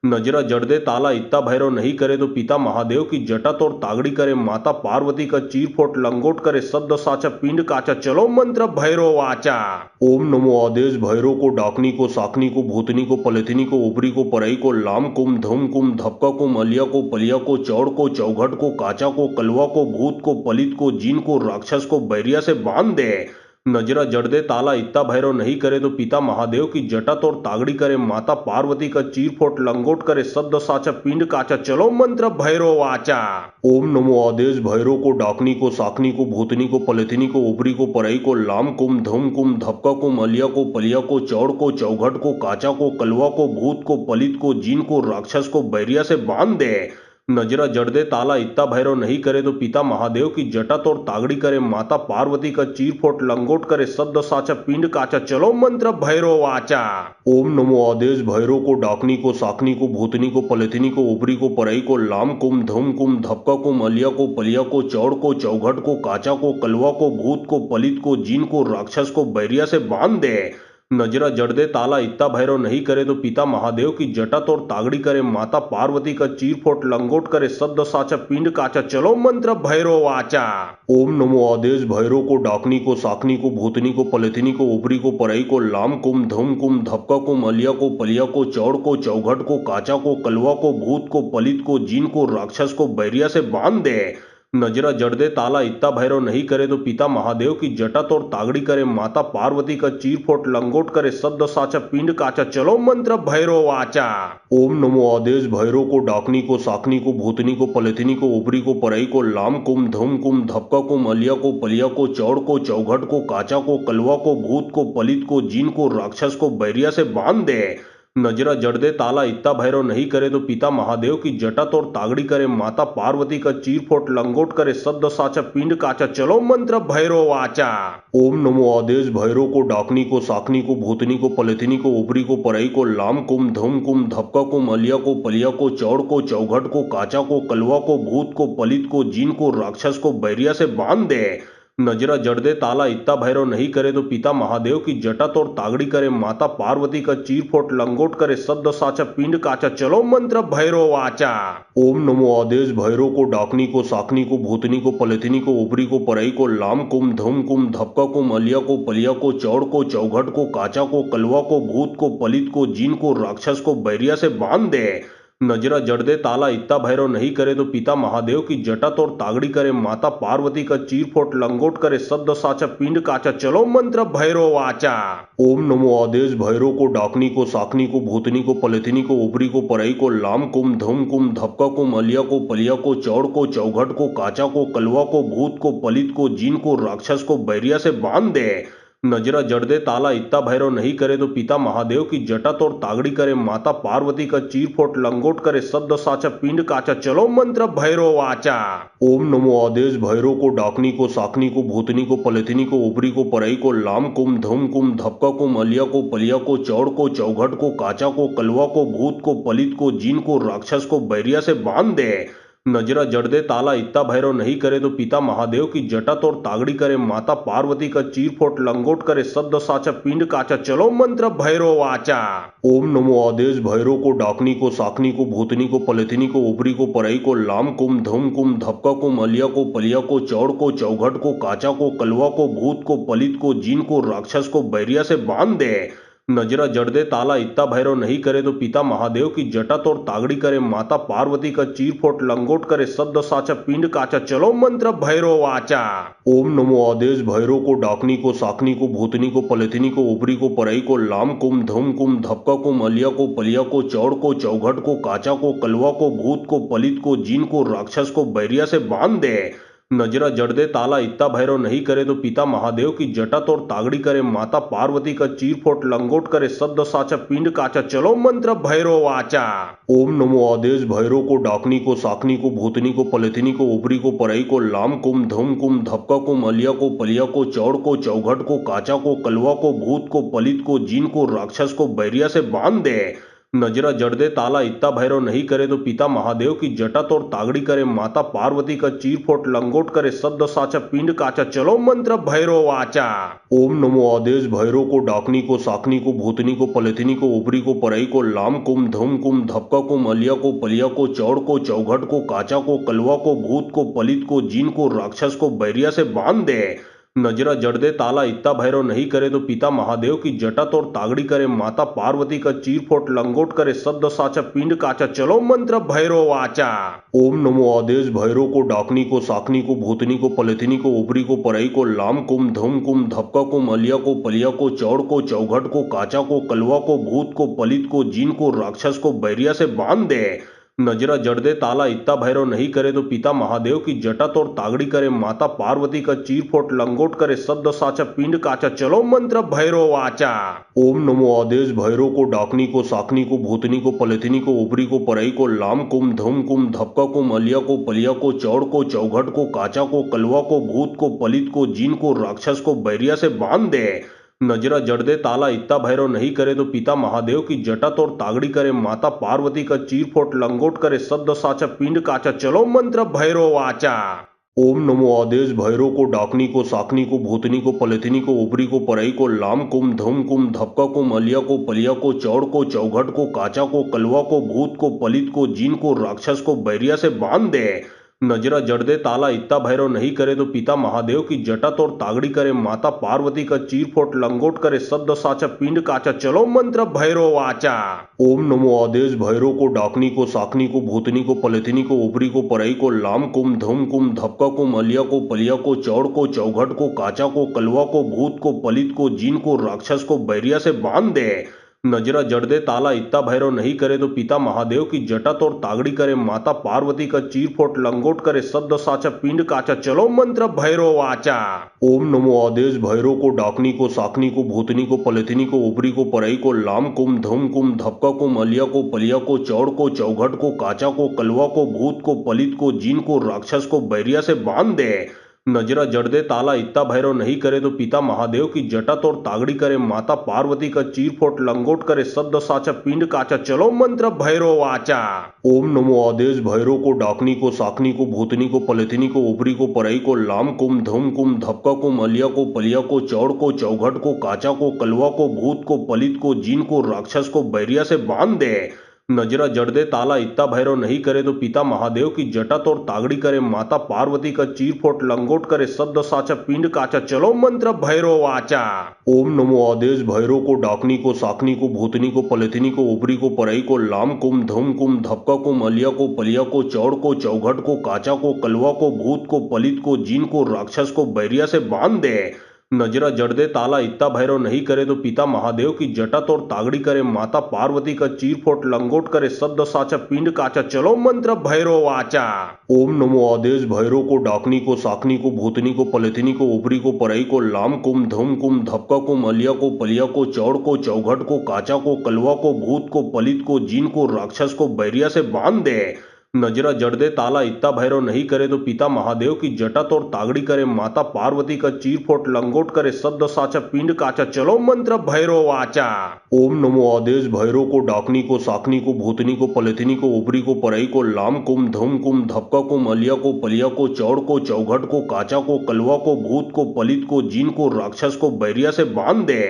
नजरा जड़ दे ताला इत्ता भैरव नहीं करे तो पिता महादेव की जटा तोड़ तागड़ी करे, माता पार्वती का चीरफोट लंगोट करे, शब्द साचा पिंड काचा, चलो मंत्र भैरव वाचा। ओम नमो आदेश भैरव को, डाकनी को, साकनी को, भूतनी को, पलथिनी को, ऊपरी को, परई को, लाम कुम, धम कुम, धपका कुम, अलिया को, पलिया को, चौड़ को, चौघट को, काचा को, कलवा को, भूत को, पलित को, जीन को, राक्षस को बैरिया से बांध दे। नजरा जड़ दे ताला इत्ता भैरव नहीं करे तो पिता महादेव की जटा तोड़ तागड़ी करे, माता पार्वती का चीरफोट लंगोट करे, शब्द साचा पिंड काचा, चलो मंत्र भैरव वाचा। ओम नमो आदेश भैरव को, डाकनी को, साकनी को, भूतनी को, पलथिनी को, ऊपरी को, परई को, लाम कुम, धम कुम, धपका कुम, अलिया को, पलिया को, चौड़ को, चौघट को, काचा को, कलवा को, भूत को, पलित को, जीन को, राक्षस को बैरिया से बांध दे। नजरा जड़ दे ताला इत्ता भैरव नहीं करे तो पिता महादेव की जटा तोड़ तागड़ी करे, माता पार्वती का चीरफोट लंगोट करे, शब्द साचा पिंड काचा, चलो मंत्र भैरव वाचा। ओम नमो आदेश भैरव को, डाकनी को, साकनी को, भूतनी को, पलथिनी को, ऊपरी को, परई को, लाम कुम, धम कुम, धपका कुम, अलिया को, पलिया को, चौड़ को, चौघट को, काचा को, कलवा को, भूत को, पलित को, जीन को, राक्षस को बैरिया से बांध दे। नजरा जड़ दे ताला इत्ता भैरव नहीं करे तो पिता महादेव की जटा तोड़ तागड़ी करे, माता पार्वती का चीरफोट लंगोट करे, शब्द साचा पिंड काचा, चलो मंत्र भैरव वाचा। ओम नमो आदेश भैरव को, डाकनी को, साकनी को, भूतनी को, पलथिनी को, ऊपरी को, परई को, लाम कुम, धम कुम, धपका कुम, अलिया को, पलिया को, चौड़ को, चौघट को, काचा को, कलवा को, भूत को, पलित को, जीन को, राक्षस को बैरिया से बांध दे। नजरा जड़ दे ताला इत्ता भैरव नहीं करे तो पिता महादेव की जटा तोड़ तागड़ी करे, माता पार्वती का चीरफोट लंगोट करे, शब्द साचा पिंड काचा, चलो मंत्र भैरव वाचा। ओम नमो आदेश भैरव को, डाकनी को, साकनी को, भूतनी को, पलथिनी को, ऊपरी को, परई को, लाम कुम, धम कुम, धपका कुम, अलिया को, पलिया को, चौड़ को, चौघट को, काचा को, कलवा को, भूत को, पलित को, जीन को, राक्षस को बैरिया से बांध दे। नजरा जड़ दे ताला इत्ता भैरव नहीं करे तो पिता महादेव की जटा तोड़ तागड़ी करे, माता पार्वती का चीरफोट लंगोट करे, शब्द साचा पिंड काचा, चलो मंत्र भैरव वाचा। ओम नमो आदेश भैरव को, डाकनी को, साकनी को, भूतनी को, पलथिनी को, ऊपरी को, परई को, लाम कुम, धम कुम, धपका कुम, अलिया को, पलिया को, चौड़ को, चौघट को, काचा को, कलवा को, भूत को, पलित को, जीन को, राक्षस को बैरिया से बांध दे। नजरा जड़ दे ताला इत्ता भैरव नहीं करे तो पिता महादेव की जटा तोड़ तागड़ी करे, माता पार्वती का चीरफोट लंगोट करे, शब्द साचा पिंड काचा, चलो मंत्र भैरव वाचा। ओम नमो आदेश भैरव को, डाकनी को, साकनी को, भूतनी को, पलथिनी को, ऊपरी को, परई को, लाम कुम, धम कुम, धपका कुम, अलिया को, पलिया को, चौड़ को, चौघट को, काचा को, कलवा को, भूत को, पलित को, जीन को, राक्षस को बैरिया से बांध दे। नजरा जड़ दे ताला इत्ता भैरव नहीं करे तो पिता महादेव की जटा तोड़ तागड़ी करे, माता पार्वती का चीरफोट लंगोट करे, शब्द साचा पिंड काचा, चलो मंत्र भैरव वाचा। ओम नमो आदेश भैरव को, डाकनी को, साकनी को, भूतनी को, पलथिनी को, ऊपरी को, परई को, लाम कुम, धम कुम, धपका कुम, अलिया को, पलिया को, चौड़ को, चौघट को, काचा को, कलवा को, भूत को, पलित को, जीन को, राक्षस को बैरिया से बांध दे। नजरा जड़ दे ताला इत्ता भैरव नहीं करे तो पिता महादेव की जटा तोड़ तागड़ी करे, माता पार्वती का चीरफोट लंगोट करे, शब्द साचा पिंड काचा, चलो मंत्र भैरव वाचा। ओम नमो आदेश भैरव को, डाकनी को, साकनी को, भूतनी को, पलथिनी को, ऊपरी को, परई को, लाम कुम, धम कुम, धपका कुम, अलिया को, पलिया को, चौड़ को, चौघट को, काचा को, कलवा को, भूत को, पलित को, जीन को, राक्षस को बैरिया से बांध दे। नजरा जड़ दे ताला इत्ता भैरव नहीं करे तो पिता महादेव की जटा तोड़ तागड़ी करे, माता पार्वती का चीरफोट लंगोट करे, शब्द साचा पिंड काचा, चलो मंत्र भैरव वाचा। ओम नमो आदेश भैरव को, डाकनी को, साकनी को, भूतनी को, पलथिनी को, ऊपरी को, परई को, लाम कुम, धम कुम, धपका कुम, अलिया को, पलिया को, चौड़ को, चौघट को, काचा को, कलवा को, भूत को, पलित को, जीन को, राक्षस को बैरिया से बांध दे। नजरा जड़ दे ताला इत्ता भैरव नहीं करे तो पिता महादेव की जटा तोड़ तागड़ी करे, माता पार्वती का चीरफोट लंगोट करे, शब्द साचा पिंड काचा, चलो मंत्र भैरव वाचा। ओम नमो आदेश भैरव को, डाकनी को, साकनी को, भूतनी को, पलथिनी को, ऊपरी को, परई को, लाम कुम, धम कुम, धपका कुम, अलिया को, पलिया को, चौड़ को, चौघट को, काचा को, कलवा को, भूत को, पलित को, जीन को, राक्षस को बैरिया से बांध दे। नजरा जड़ दे ताला इत्ता भैरव नहीं करे तो पिता महादेव की जटा तोड़ तागड़ी करे, माता पार्वती का चीरफोट लंगोट करे, शब्द साचा पिंड काचा, चलो मंत्र भैरव वाचा। ओम नमो आदेश भैरव को, डाकनी को, साकनी को, भूतनी को, पलथिनी को, ऊपरी को, परई को, लाम कुम, धम कुम, धपका कुम, अलिया को, पलिया को, चौड़ को, चौघट को, काचा को, कलवा को, भूत को, पलित को, जीन को, राक्षस को बैरिया से बांध दे। नजरा जड़ दे ताला इत्ता भैरव नहीं करे तो पिता महादेव की जटा तोड़ तागड़ी करे, माता पार्वती का चीरफोट लंगोट करे, शब्द साचा पिंड काचा, चलो मंत्र भैरव वाचा। ओम नमो आदेश भैरव को, डाकनी को, साकनी को, भूतनी को, पलथिनी को, ऊपरी को, परई को, लाम कुम, धम कुम, धपका कुम, अलिया को, पलिया को, चौड़ को, चौघट को, काचा को, कलवा को, भूत को, पलित को, जीन को, राक्षस को बैरिया से बांध दे। नजरा जड़ दे ताला इत्ता भैरव नहीं करे तो पिता महादेव की जटा तोड़ तागड़ी करे, माता पार्वती का चीरफोट लंगोट करे, शब्द साचा पिंड काचा, चलो मंत्र भैरव वाचा। ओम नमो आदेश भैरव को, डाकनी को, साकनी को, भूतनी को, पलथिनी को, ऊपरी को, परई को, लाम कुम, धम कुम, धपका कुम, अलिया को, पलिया को, चौड़ को, चौघट को, काचा को, कलवा को, भूत को, पलित को, जीन को, राक्षस को बैरिया से बांध दे। नजरा जड़ दे ताला इत्ता भैरव नहीं करे तो पिता महादेव की जटा तोड़ तागड़ी करे, माता पार्वती का चीरफोट लंगोट करे, शब्द साचा पिंड काचा, चलो मंत्र भैरव वाचा। ओम नमो आदेश भैरव को, डाकनी को, साकनी को, भूतनी को, पलथिनी को, ऊपरी को, परई को, लाम कुम, धम कुम, धपका कुम, अलिया को, पलिया को, चौड़ को, चौघट को, काचा को, कलवा को, भूत को, पलित को, जीन को, राक्षस को बैरिया से बांध दे। नजरा जड़ दे ताला इत्ता भैरव नहीं करे तो पिता महादेव की जटा तोड़ तागड़ी करे, माता पार्वती का चीरफोट लंगोट करे, शब्द साचा पिंड काचा, चलो मंत्र भैरव वाचा। ओम नमो आदेश भैरव को, डाकनी को, साकनी को, भूतनी को, पलथिनी को, ऊपरी को, परई को, लाम कुम, धम कुम, धपका कुम, अलिया को, पलिया को, चौड़ को, चौघट को, काचा को, कलवा को, भूत को, पलित को, जीन को, राक्षस को बैरिया से बांध दे। नजरा जड़ दे ताला इत्ता भैरव नहीं करे तो पिता महादेव की जटा तोड़ तागड़ी करे, माता पार्वती का चीरफोट लंगोट करे, शब्द साचा पिंड काचा, चलो मंत्र भैरव वाचा। ओम नमो आदेश भैरव को, डाकनी को, साकनी को, भूतनी को, पलथिनी को, ऊपरी को, परई को, लाम कुम, धम कुम, धपका कुम, अलिया को, पलिया को, चौड़ को, चौघट को, काचा को, कलवा को, भूत को, पलित को, जीन को, राक्षस को बैरिया से बांध दे। नजरा जड़ दे ताला इत्ता भैरव नहीं करे तो पिता महादेव की जटा तोड़ तागड़ी करे, माता पार्वती का चीरफोट लंगोट करे, शब्द साचा पिंड काचा, चलो मंत्र भैरव वाचा। ओम नमो आदेश भैरव को, डाकनी को, साकनी को, भूतनी को, पलथिनी को, ऊपरी को, परई को, लाम कुम, धम कुम, धपका कुम, अलिया को, पलिया को, चौड़ को, चौघट को, काचा को, कलवा को, भूत को, पलित को, जीन को, राक्षस को बैरिया से बांध दे। नजरा जड़ दे ताला इत्ता भैरव नहीं करे तो पिता महादेव की जटा तोड़ तागड़ी करे, माता पार्वती का चीरफोट लंगोट करे, शब्द साचा पिंड काचा, चलो मंत्र भैरव वाचा। ओम नमो आदेश भैरव को, डाकनी को, साकनी को, भूतनी को, पलथिनी को, ऊपरी को, परई को, लाम कुम, धम कुम, धपका कुम, अलिया को, पलिया को, चौड़ को, चौघट को, काचा को, कलवा को, भूत को, पलित को, जीन को, राक्षस को बैरिया से बांध दे। नजरा जड़ दे ताला इत्ता भैरव नहीं करे तो पिता महादेव की जटा तोड़ तागड़ी करे, माता पार्वती का चीरफोट लंगोट करे, शब्द साचा पिंड काचा, चलो मंत्र भैरव वाचा। ओम नमो आदेश भैरव को, डाकनी को, साकनी को, भूतनी को, पलथिनी को, ऊपरी को, परई को, लाम कुम, धम कुम, धपका कुम, अलिया को, पलिया को, चौड़ को, चौघट को, काचा को, कलवा को, भूत को, पलित को, जीन को, राक्षस को बैरिया से बांध दे। नजरा जड़ दे ताला इत्ता भैरव नहीं करे तो पिता महादेव की जटा तोड़ तागड़ी करे माता पार्वती का चीरफोट लंगोट करे सद्द साचा पिंड काचा चलो मंत्र भैरव वाचा। ओम नमो आदेश भैरव को डाकनी को साकनी को भूतनी को पलथिनी को ऊपरी को परई को लाम कुम धम कुम धपका को मलिया को पलिया को चौड़ को चौघट को काचा को कलवा को भूत को पलित को जीन को राक्षस को बैरिया से बांध दे। नजरा जड़ दे ताला इत्ता भैरव नहीं करे तो पिता महादेव की जटा तोड़ तागड़ी करे माता पार्वती का चीरफोट लंगोट करे सद्द साचा पिंड काचा चलो मंत्र भैरव वाचा। ओम नमो आदेश भैरव को डाकनी को साकनी को भूतनी को पलथिनी को ऊपरी को परई को लाम कुम धम कुम धपका को मलिया को पलिया को चौड़ को चौघट को काचा को कलवा को भूत को पलित को जीन को राक्षस को बैरिया से बांध दे।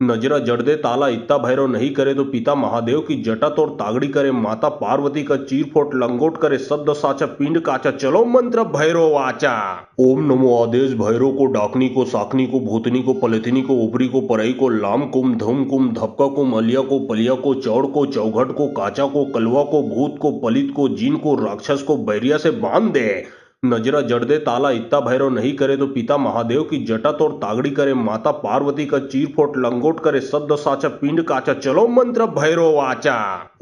नजरा जड़ दे ताला इत्ता भैरव नहीं करे तो पिता महादेव की जटा तोड़ तागड़ी करे माता पार्वती का चीरफोट लंगोट करे सद्द साचा पिंड काचा चलो मंत्र भैरव वाचा। ओम नमो आदेश भैरव को डाकनी को साकनी को भूतनी को पलथिनी को ऊपरी को परई को लाम कुम धम कुम धपका को मलिया को पलिया को चौड़ को चौघट को काचा को कलवा को भूत को पलित को जीन को राक्षस को बैरिया से बांध दे। नजरा जड़ दे ताला इत्ता भैरव नहीं करे तो पिता महादेव की जटा तोड़ तागड़ी करे माता पार्वती का चीरफोट लंगोट करे सद्द साचा पिंड काचा चलो मंत्र भैरव वाचा।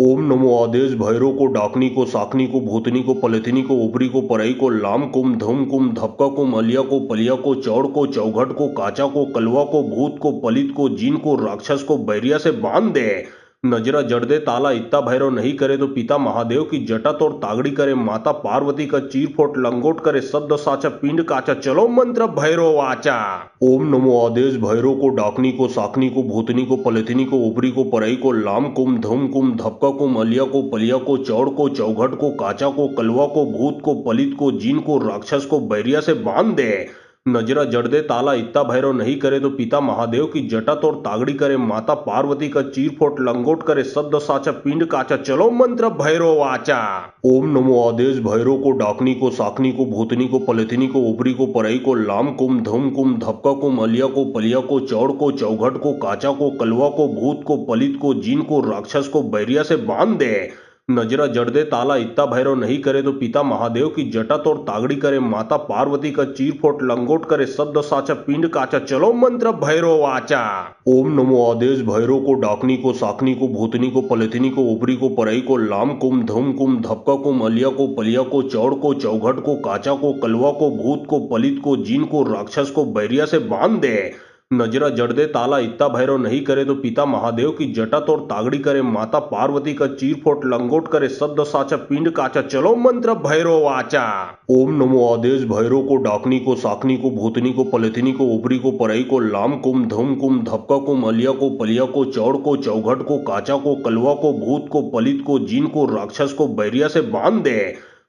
ओम नमो आदेश भैरव को डाकनी को साकनी को भूतनी को पलथिनी को ऊपरी को परई को लाम कुम धम कुम धपका को मलिया को पलिया को चौड़ को चौघट को काचा को कलवा को भूत को पलित को जीन को राक्षस को बैरिया से बांध दे। नजरा जड़ दे ताला इत्ता भैरव नहीं करे तो पिता महादेव की जटा तोड़ तागड़ी करे माता पार्वती का चीरफोट लंगोट करे सद्द साचा पिंड काचा चलो मंत्र भैरव वाचा। ओम नमो आदेश भैरव को डाकनी को साकनी को भूतनी को पलथिनी को ऊपरी को परई को लाम कुम धम कुम धपका को मलिया को पलिया को चौड़ को चौघट को काचा को कलवा को भूत को पलित को जीन को राक्षस को बैरिया से बांध दे। नजरा जड़ दे ताला इत्ता भैरव नहीं करे तो पिता महादेव की जटा तोड़ तागड़ी करे माता पार्वती का चीरफोट लंगोट करे सद्द साचा पिंड काचा चलो मंत्र भैरव वाचा। ओम नमो आदेश भैरव को डाकनी को साकनी को भूतनी को पलथिनी को ऊपरी को परई को लाम कुम धम कुम धपका को मलिया को पलिया को चौड़ को चौघट को काचा को कलवा को भूत को पलित को जीन को राक्षस को बैरिया से बांध दे। नजरा जड़ दे ताला इत्ता भैरव नहीं करे तो पिता महादेव की जटा तोड़ तागड़ी करे माता पार्वती का चीरफोट लंगोट करे सद्द साचा पिंड काचा चलो मंत्र भैरव वाचा। ओम नमो आदेश भैरव को डाकनी को साकनी को भूतनी को पलथिनी को ऊपरी को परई को लाम कुम धम कुम धपका को मलिया को पलिया को चौड़ को चौघट को काचा को कलवा को भूत को पलित को जीन को राक्षस को बैरिया से बांध दे। नजरा जड़ दे ताला इत्ता भैरव नहीं करे तो पिता महादेव की जटा तोड़ तागड़ी करे माता पार्वती का चीरफोट लंगोट करे सद्द साचा पिंड काचा चलो मंत्र भैरव वाचा। ओम नमो आदेश भैरव को डाकनी को साकनी को भूतनी को पलथिनी को ऊपरी को परई को लाम कुम धम कुम धपका को मलिया को पलिया को चौड़ को चौघट को काचा को कलवा को भूत को पलित को जीन को राक्षस को बैरिया से बांध दे।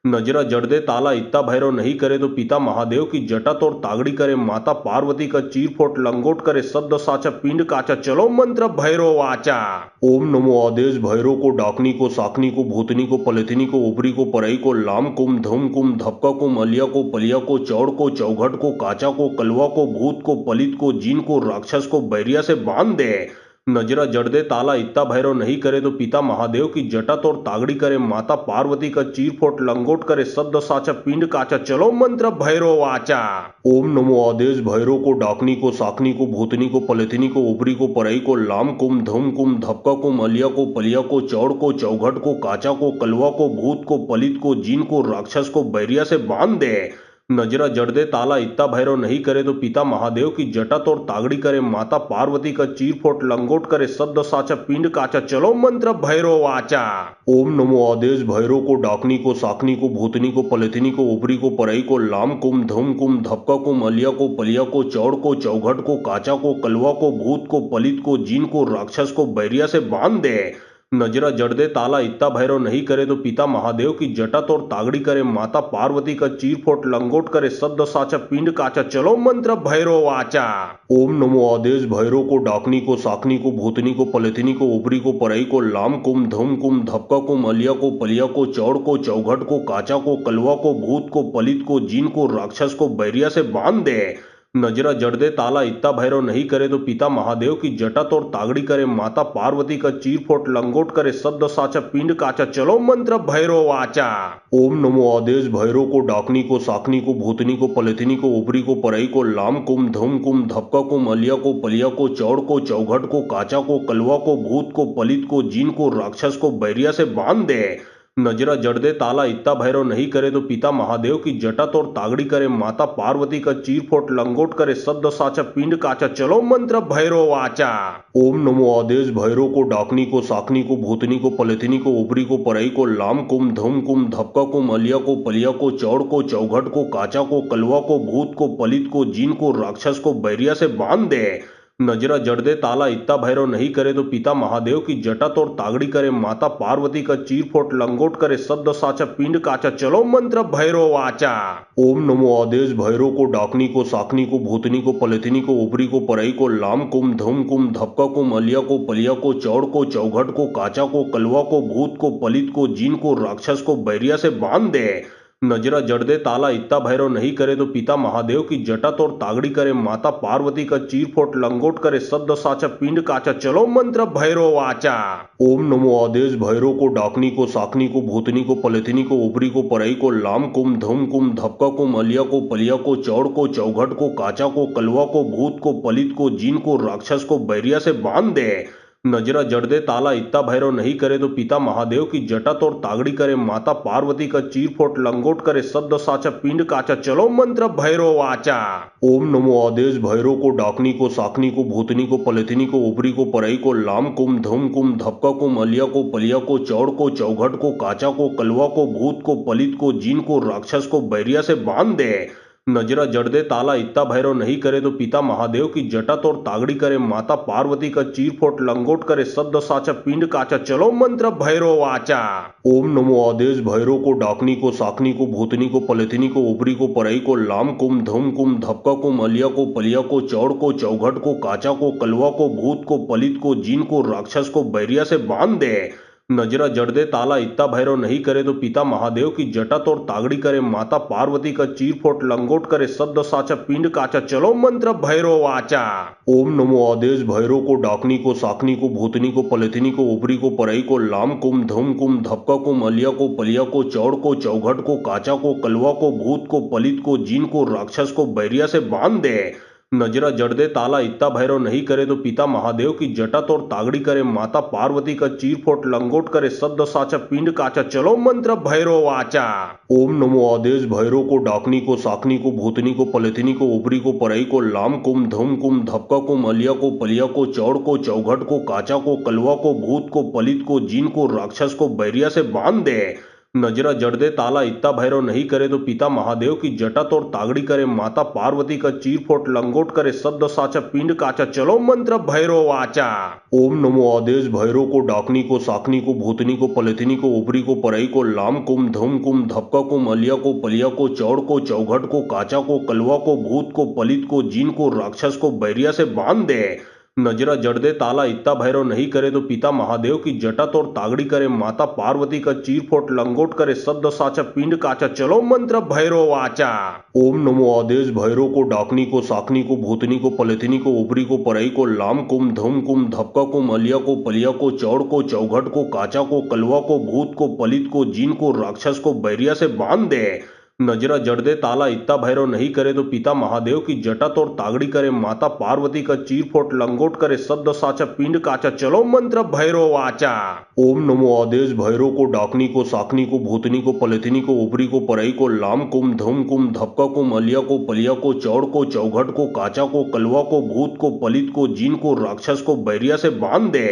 नजरा जड़ दे ताला इत्ता भैरव नहीं करे तो पिता महादेव की जटा तोड़ तागड़ी करे माता पार्वती का चीरफोट लंगोट करे सद्द साचा पिंड काचा चलो मंत्र भैरव वाचा। ओम नमो आदेश भैरव को डाकनी को साकनी को भूतनी को पलथिनी को ऊपरी को परई को लाम कुम धम कुम धपका को मलिया को पलिया को चौड़ को चौघट को काचा को कलवा को भूत को पलित को जीन को राक्षस को बैरिया से बांध दे। नजरा जड़ दे ताला इत्ता भैरव नहीं करे तो पिता महादेव की जटा तोड़ तागड़ी करे माता पार्वती का चीरफोट लंगोट करे सद्द साचा पिंड काचा चलो मंत्र भैरव वाचा। ओम नमो आदेश भैरव को डाकनी को साकनी को भूतनी को पलथिनी को ऊपरी को परई को लाम कुम धम कुम धपका को मलिया को पलिया को चौड़ को चौघट को काचा को कलवा को भूत को पलित को जीन को राक्षस को बैरिया से बांध दे। नजरा जड़ दे ताला इत्ता भैरव नहीं करे तो पिता महादेव की जटा तोड़ तागड़ी करे माता पार्वती का चीरफोट लंगोट करे सद्द साचा पिंड काचा चलो मंत्र भैरव वाचा। ओम नमो आदेश भैरव को डाकनी को साकनी को भूतनी को पलथिनी को ऊपरी को परई को लाम कुम धम कुम धपका को मलिया को पलिया को चौड़ को चौघट को काचा को कलवा को भूत को पलित को जीन को राक्षस को बैरिया से बांध दे। नजरा जड़ दे ताला इत्ता भैरव नहीं करे तो पिता महादेव की जटा तोड़ तागड़ी करे माता पार्वती का चीरफोट लंगोट करे सद्द साचा पिंड काचा चलो मंत्र भैरव वाचा। ओम नमो आदेश भैरव को डाकनी को साकनी को भूतनी को पलथिनी को ऊपरी को परई को लाम कुम धम कुम धपका को मलिया को पलिया को चौड़ को चौघट को काचा को कलवा को भूत को पलित को जीन को राक्षस को बैरिया से बांध दे। नजरा जड़ दे ताला इत्ता भैरव नहीं करे तो पिता महादेव की जटा तोड़ तागड़ी करे माता पार्वती का चीरफोट लंगोट करे सद्द साचा पिंड काचा चलो मंत्र भैरव वाचा। ओम नमो आदेश भैरव को डाकनी को साकनी को भूतनी को पलथिनी को ऊपरी को परई को लाम कुम धम कुम धपका को मलिया को पलिया को चौड़ को चौघट को काचा को कलवा को भूत को पलित को जीन को राक्षस को बैरिया से बांध दे। नजरा जड़ दे ताला इत्ता भैरव नहीं करे तो पिता महादेव की जटा तोड़ तागड़ी करे माता पार्वती का चीरफोट लंगोट करे सद्द साचा पिंड काचा चलो मंत्र भैरव वाचा। ओम नमो आदेश भैरव को डाकनी को साकनी को भूतनी को पलथिनी को ऊपरी को परई को लाम कुम धम कुम धपका को मलिया को पलिया को चौड़ को चौघट को काचा को कलवा को भूत को पलित को जीन को राक्षस को बैरिया से बांध दे। नजरा जड़ दे ताला इत्ता भैरव नहीं करे तो पिता महादेव की जटा तोड़ तागड़ी करे माता पार्वती का चीरफोट लंगोट करे सद्द साचा पिंड काचा चलो मंत्र भैरव वाचा। ओम नमो आदेश भैरव को डाकनी को साकनी को भूतनी को पलथिनी को ऊपरी को परई को लाम कुम धम कुम धपका को मलिया को पलिया को चौड़ को चौघट को काचा को कलवा को भूत को पलित को जीन को राक्षस को बैरिया से बांध दे। नजरा जड़ दे ताला इत्ता भैरव नहीं करे तो पिता महादेव की जटा तोड़ तागड़ी करे माता पार्वती का चीरफोट लंगोट करे सद्द साचा पिंड काचा चलो मंत्र भैरव वाचा। ओम नमो आदेश भैरव को डाकनी को साकनी को भूतनी को पलथिनी को ऊपरी को परई को लाम कुम धम कुम धपका को मलिया को पलिया को चौड़ को चौघट को काचा को कलवा को भूत को पलित को जीन को राक्षस को बैरिया से बांध दे। नजरा जड़ दे ताला इत्ता भैरव नहीं करे तो पिता महादेव की जटा तोड़ तागड़ी करे माता पार्वती का चीरफोट लंगोट करे सद्द साचा पिंड काचा चलो मंत्र भैरव वाचा। ओम नमो आदेश भैरव को डाकनी को साकनी को भूतनी को पलथिनी को ऊपरी को परई को लाम कुम धम कुम धपका को मलिया को पलिया को चौड़ को चौघट को काचा को कलवा को भूत को पलित को जीन को राक्षस को बैरिया से बांध दे। नजरा जड़ दे ताला इत्ता भैरव नहीं करे तो पिता महादेव की जटा तोड़ तागड़ी करे माता पार्वती का चीरफोट लंगोट करे सद्द साचा पिंड काचा चलो मंत्र भैरव वाचा। ओम नमो आदेश भैरव को डाकनी को साकनी को भूतनी को पलथिनी को ऊपरी को परई को लाम कुम धम कुम धपका को मलिया को पलिया को चौड़ को चौघट को काचा को कलवा को भूत को पलित को जीन को राक्षस को बैरिया से बांध दे। नजरा जड़ दे ताला इत्ता भैरव नहीं करे तो पिता महादेव की जटा तोड़ तागड़ी करे माता पार्वती का चीरफोट लंगोट करे सद्द साचा पिंड काचा चलो मंत्र भैरव वाचा। ओम नमो आदेश भैरव को डाकनी को साकनी को भूतनी को पलथिनी को ऊपरी को परई को लाम कुम धम कुम धपका को मलिया को पलिया को चौड़ को चौघट को काचा को कलवा को भूत को पलित को जीन को राक्षस को बैरिया से बांध दे। नजरा जड़ दे ताला इत्ता भैरव नहीं करे तो पिता महादेव की जटा तोड़ तागड़ी करे माता पार्वती का चीरफोट लंगोट करे सद्द साचा पिंड काचा चलो मंत्र भैरव वाचा। ओम नमो आदेश भैरव को डाकनी को साकनी को भूतनी को पलथिनी को ऊपरी को परई को लाम कुम धम कुम धपका को मलिया को पलिया को चौड़ को चौघट को काचा को कलवा को भूत को पलित को जीन को राक्षस को बैरिया से बांध दे। नजरा जड़ दे ताला इत्ता भैरव नहीं करे तो पिता महादेव की जटा तोड़ तागड़ी करे माता पार्वती का चीरफोट लंगोट करे सद्द साचा पिंड काचा चलो मंत्र भैरव वाचा। ओम नमो आदेश भैरव को डाकनी को साकनी को भूतनी को पलथिनी को ऊपरी को परई को लाम कुम धम कुम धपका को मलिया को पलिया को चौड़ को चौघट को काचा को कलवा को भूत को पलित को जीन को राक्षस को बैरिया से बांध दे। नजरा जड़ दे ताला इत्ता भैरव नहीं करे तो पिता महादेव की जटा तोड़ तागड़ी करे माता पार्वती का चीरफोट लंगोट करे सद्द साचा पिंड काचा चलो मंत्र भैरव वाचा। ओम नमो आदेश भैरव को डाकनी को साकनी को भूतनी को पलथिनी को ऊपरी को परई को लाम कुम धम कुम धपका को मलिया को पलिया को चौड़ को चौघट को काचा को कलवा को भूत को पलित को जीन को राक्षस को बैरिया से बांध दे। नजरा जड़ दे ताला इत्ता भैरव नहीं करे तो पिता महादेव की जटा तोड़ तागड़ी करे माता पार्वती का चीरफोट लंगोट करे सद्द साचा पिंड काचा चलो मंत्र भैरव वाचा। ओम नमो आदेश भैरव को डाकनी को साकनी को भूतनी को पलथिनी को ऊपरी को परई को लाम कुम धम कुम धपका को मलिया को पलिया को चौड़ को चौघट को काचा को कलवा को भूत को पलित को जीन को राक्षस को बैरिया से बांध दे।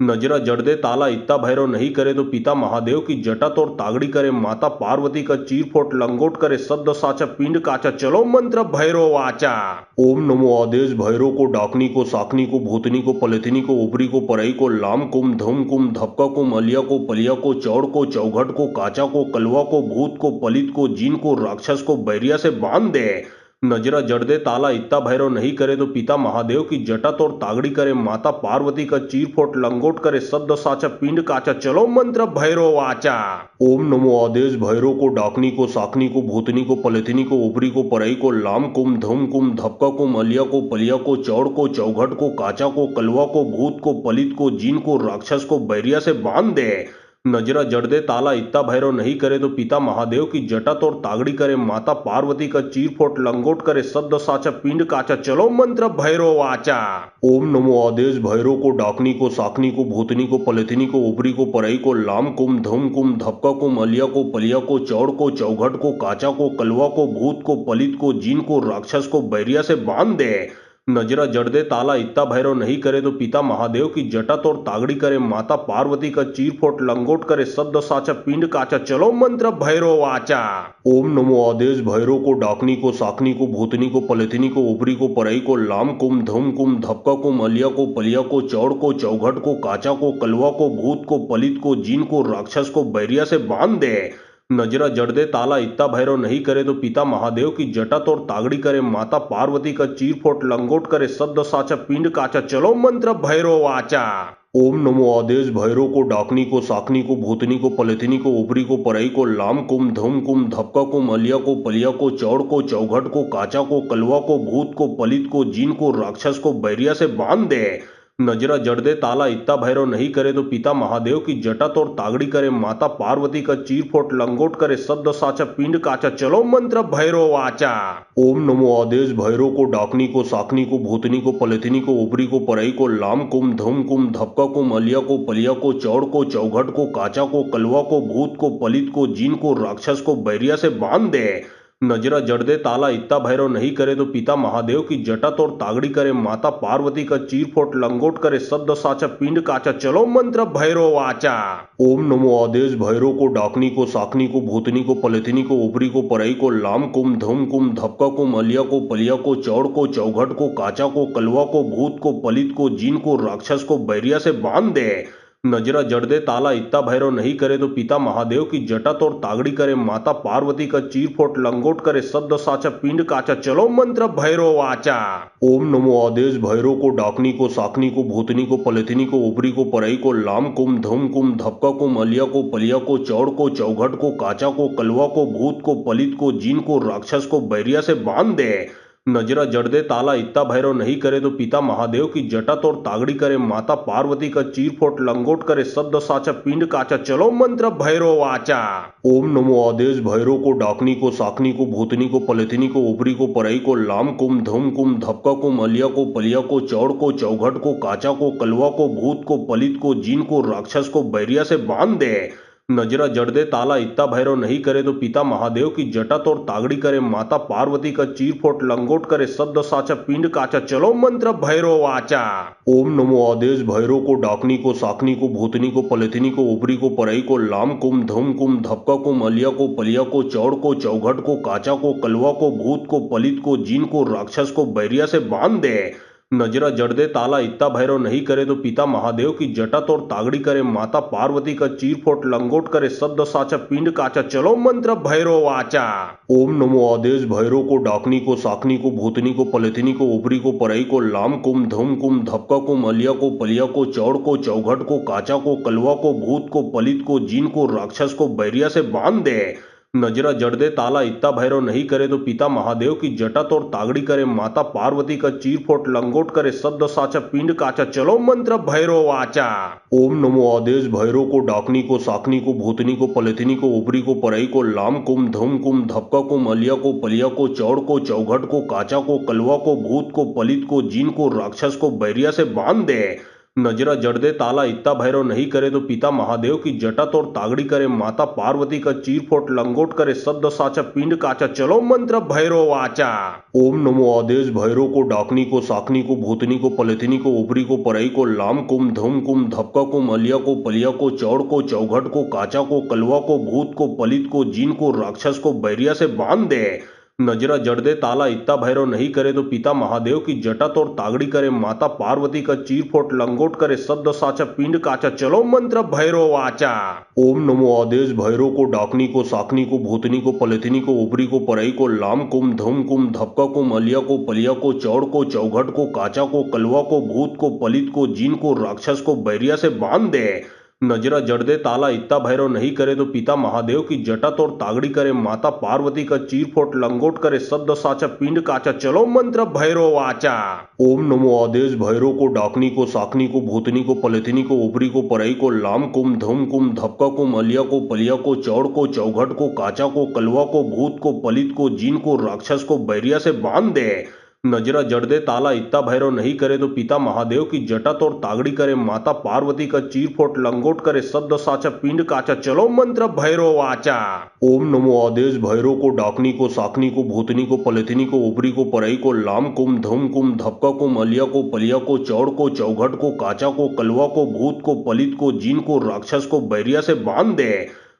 नजरा जड़ दे ताला इत्ता भैरव नहीं करे तो पिता महादेव की जटा तोड़ तागड़ी करे माता पार्वती का चीरफोट लंगोट करे सद्द साचा पिंड काचा चलो मंत्र भैरव वाचा। ओम नमो आदेश भैरव को डाकनी को साकनी को भूतनी को पलथिनी को ऊपरी को परई को लाम कुम धम कुम धपका को मलिया को पलिया को चौड़ को चौघट को काचा को कलवा को भूत को पलित को जीन को राक्षस को बैरिया से बांध दे। नजरा जड़ दे ताला इत्ता भैरव नहीं करे तो पिता महादेव की जटा तोड़ तागड़ी करे, माता पार्वती का चीरफोट लंगोट करे, सद्द साचा पिंड काचा, चलो मंत्र भैरव वाचा। ओम नमो आदेश भैरव को, डाकनी को, साकनी को, भूतनी को, पलथिनी को, ऊपरी को, परई को, लाम कुम, धम कुम, धपका को, मलिया को, पलिया को, चौड़ को, चौघट को, काचा को, कलवा को, भूत को, पलित को, जीन को, राक्षस को बैरिया से बांध दे। नजरा जड़ दे ताला इत्ता भैरव नहीं करे तो पिता महादेव की जटा तोड़ तागड़ी करे, माता पार्वती का चीरफोट लंगोट करे, सद्द साचा पिंड काचा, चलो मंत्र भैरव वाचा। ओम नमो आदेश भैरव को, डाकनी को, साकनी को, भूतनी को, पलथिनी को, ऊपरी को, परई को, लाम कुम, धम कुम, धपका को, मलिया को, पलिया को, चौड़ को, चौघट को, काचा को, कलवा को, भूत को, पलित को, जीन को, राक्षस को बैरिया से बांध दे। नजरा जड़ दे ताला इत्ता भैरव नहीं करे तो पिता महादेव की जटा तोड़ तागड़ी करे, माता पार्वती का चीरफोट लंगोट करे, सद्द साचा पिंड काचा, चलो मंत्र भैरव वाचा। ओम नमो आदेश भैरव को, डाकनी को, साकनी को, भूतनी को, पलथिनी को, ऊपरी को, परई को, लाम कुम, धम कुम, धपका को, मलिया को, पलिया को, चौड़ को, चौघट को, काचा को, कलवा को, भूत को, पलित को, जीन को, राक्षस को बैरिया से बांध दे। नजरा जड़ दे ताला इत्ता भैरव नहीं करे तो पिता महादेव की जटा तोड़ तागड़ी करे, माता पार्वती का चीरफोट लंगोट करे, सद्द साचा पिंड काचा, चलो मंत्र भैरव वाचा। ओम नमो आदेश भैरव को, डाकनी को, साकनी को, भूतनी को, पलथिनी को, ऊपरी को, परई को, लाम कुम, धम कुम, धपका को, मलिया को, पलिया को, चौड़ को, चौघट को, काचा को, कलवा को, भूत को, पलित को, जीन को, राक्षस को बैरिया से बांध दे। नजरा जड़ दे ताला इत्ता भैरव नहीं करे तो पिता महादेव की जटा तोड़ तागड़ी करे, माता पार्वती का चीरफोट लंगोट करे, सद्द साचा पिंड काचा, चलो मंत्र भैरव वाचा। ओम नमो आदेश भैरव को, डाकनी को, साकनी को, भूतनी को, पलथिनी को, ऊपरी को, परई को, लाम कुम, धम कुम, धपका को, मलिया को, पलिया को, चौड़ को, चौघट को, काचा को, कलवा को, भूत को, पलित को, जीन को, राक्षस को बैरिया से बांध दे। नजरा जड़ दे ताला इत्ता भैरव नहीं करे तो पिता महादेव की जटा तोड़ तागड़ी करे, माता पार्वती का चीरफोट लंगोट करे, सद्द साचा पिंड काचा, चलो मंत्र भैरव वाचा। ओम नमो आदेश भैरव को, डाकनी को, साकनी को, भूतनी को, पलथिनी को, ऊपरी को, परई को, लाम कुम, धम कुम, धपका को, मलिया को, पलिया को, चौड़ को, चौघट को, काचा को, कलवा को, भूत को, पलित को, जीन को, राक्षस को बैरिया से बांध दे। नजरा जड़ दे ताला इत्ता भैरव नहीं करे तो पिता महादेव की जटा तोड़ तागड़ी करे, माता पार्वती का चीरफोट लंगोट करे, सद्द साचा पिंड काचा, चलो मंत्र भैरव वाचा। ओम नमो आदेश भैरव को, डाकनी को, साकनी को, भूतनी को, पलथिनी को, ऊपरी को, परई को, लाम कुम, धम कुम, धपका को, मलिया को, पलिया को, चौड़ को, चौघट को, काचा को, कलवा को, भूत को, पलित को, जीन को, राक्षस को बैरिया से बांध दे। नजरा जड़ दे ताला इत्ता भैरव नहीं करे तो पिता महादेव की जटा तोड़ तागड़ी करे, माता पार्वती का चीरफोट लंगोट करे, सद्द साचा पिंड काचा, चलो मंत्र भैरव वाचा। ओम नमो आदेश भैरव को, डाकनी को, साकनी को, भूतनी को, पलथिनी को, ऊपरी को, परई को, लाम कुम, धम कुम, धपका को, मलिया को, पलिया को, चौड़ को, चौघट को, काचा को, कलवा को, भूत को, पलित को, जीन को, राक्षस को बैरिया से बांध दे। नजरा जड़ दे ताला इत्ता भैरव नहीं करे तो पिता महादेव की जटा तोड़ तागड़ी करे, माता पार्वती का चीरफोट लंगोट करे, सद्द साचा पिंड काचा, चलो मंत्र भैरव वाचा। ओम नमो आदेश भैरव को, डाकनी को, साकनी को, भूतनी को, पलथिनी को, ऊपरी को, परई को, लाम कुम, धम कुम, धपका को, मलिया को, पलिया को, चौड़ को, चौघट को, काचा को, कलवा को, भूत को, पलित को, जीन को, राक्षस को बैरिया से बांध दे। नजरा जड़ दे ताला इत्ता भैरव नहीं करे तो पिता महादेव की जटा तोड़ तागड़ी करे, माता पार्वती का चीरफोट लंगोट करे, सद्द साचा पिंड काचा, चलो मंत्र भैरव वाचा। ओम नमो आदेश भैरव को, डाकनी को, साकनी को, भूतनी को, पलथिनी को, ऊपरी को, परई को, लाम कुम, धम कुम, धपका को, मलिया को, पलिया को, चौड़ को, चौघट को, काचा को, कलवा को, भूत को, पलित को, जीन को, राक्षस को बैरिया से बांध दे। नजरा जड़ दे ताला इत्ता भैरव नहीं करे तो पिता महादेव की जटा तोड़ तागड़ी करे, माता पार्वती का चीरफोट लंगोट करे, सद्द साचा पिंड काचा, चलो मंत्र भैरव वाचा। ओम नमो आदेश भैरव को, डाकनी को, साकनी को, भूतनी को, पलथिनी को, ऊपरी को, परई को, लाम कुम, धम कुम, धपका को, मलिया को, पलिया को, चौड़ को, चौघट को, काचा को, कलवा को, भूत को, पलित को, जीन को, राक्षस को बैरिया से बांध दे। नजरा जड़ दे ताला इत्ता भैरव नहीं करे तो पिता महादेव की जटा तोड़ तागड़ी करे, माता पार्वती का चीरफोट लंगोट करे, सद्द साचा पिंड काचा, चलो मंत्र भैरव वाचा। ओम नमो आदेश भैरव को, डाकनी को, साकनी को, भूतनी को, पलथिनी को, ऊपरी को, परई को, लाम कुम, धम कुम, धपका को, मलिया को, पलिया को, चौड़ को, चौघट को, काचा को, कलवा को, भूत को, पलित को, जीन को, राक्षस को बैरिया से बांध दे। नजरा जड़ दे ताला इत्ता भैरव नहीं करे तो पिता महादेव की जटा तोड़ तागड़ी करे माता पार्वती का चीरफोट लंगोट करे सद्द साचा पिंड काचा चलो मंत्र भैरव वाचा। ओम नमो आदेश भैरव को डाकनी को साकनी को भूतनी को पलथिनी को ऊपरी को परई को लाम कुम धम कुम धपका को मलिया को पलिया को चौड़ को चौघट को काचा को कलवा को भूत को पलित को जीन को राक्षस को बैरिया से बांध दे। नजरा जड़ दे ताला इत्ता भैरव नहीं करे तो पिता महादेव की जटा तोड़ तागड़ी करे माता पार्वती का चीरफोट लंगोट करे सद्द साचा पिंड काचा चलो मंत्र भैरव वाचा। ओम नमो आदेश भैरव को डाकनी को साकनी को भूतनी को पलथिनी को ऊपरी को परई को लाम कुम धम कुम धपका को मलिया को पलिया को चौड़ को चौघट को काचा को कलवा को भूत को पलित को जीन को राक्षस को बैरिया से बांध दे। नजरा जड़ दे ताला इत्ता भैरव नहीं करे तो पिता महादेव की जटा तोड़ तागड़ी करे माता पार्वती का चीरफोट लंगोट करे सद्द साचा पिंड काचा चलो मंत्र भैरव वाचा। ओम नमो आदेश भैरव को डाकनी को साकनी को भूतनी को पलथिनी को ऊपरी को परई को लाम कुम धम कुम धपका को मलिया को पलिया को चौड़ को चौघट को काचा को कलवा को भूत को पलित को जीन को राक्षस को बैरिया से बांध दे।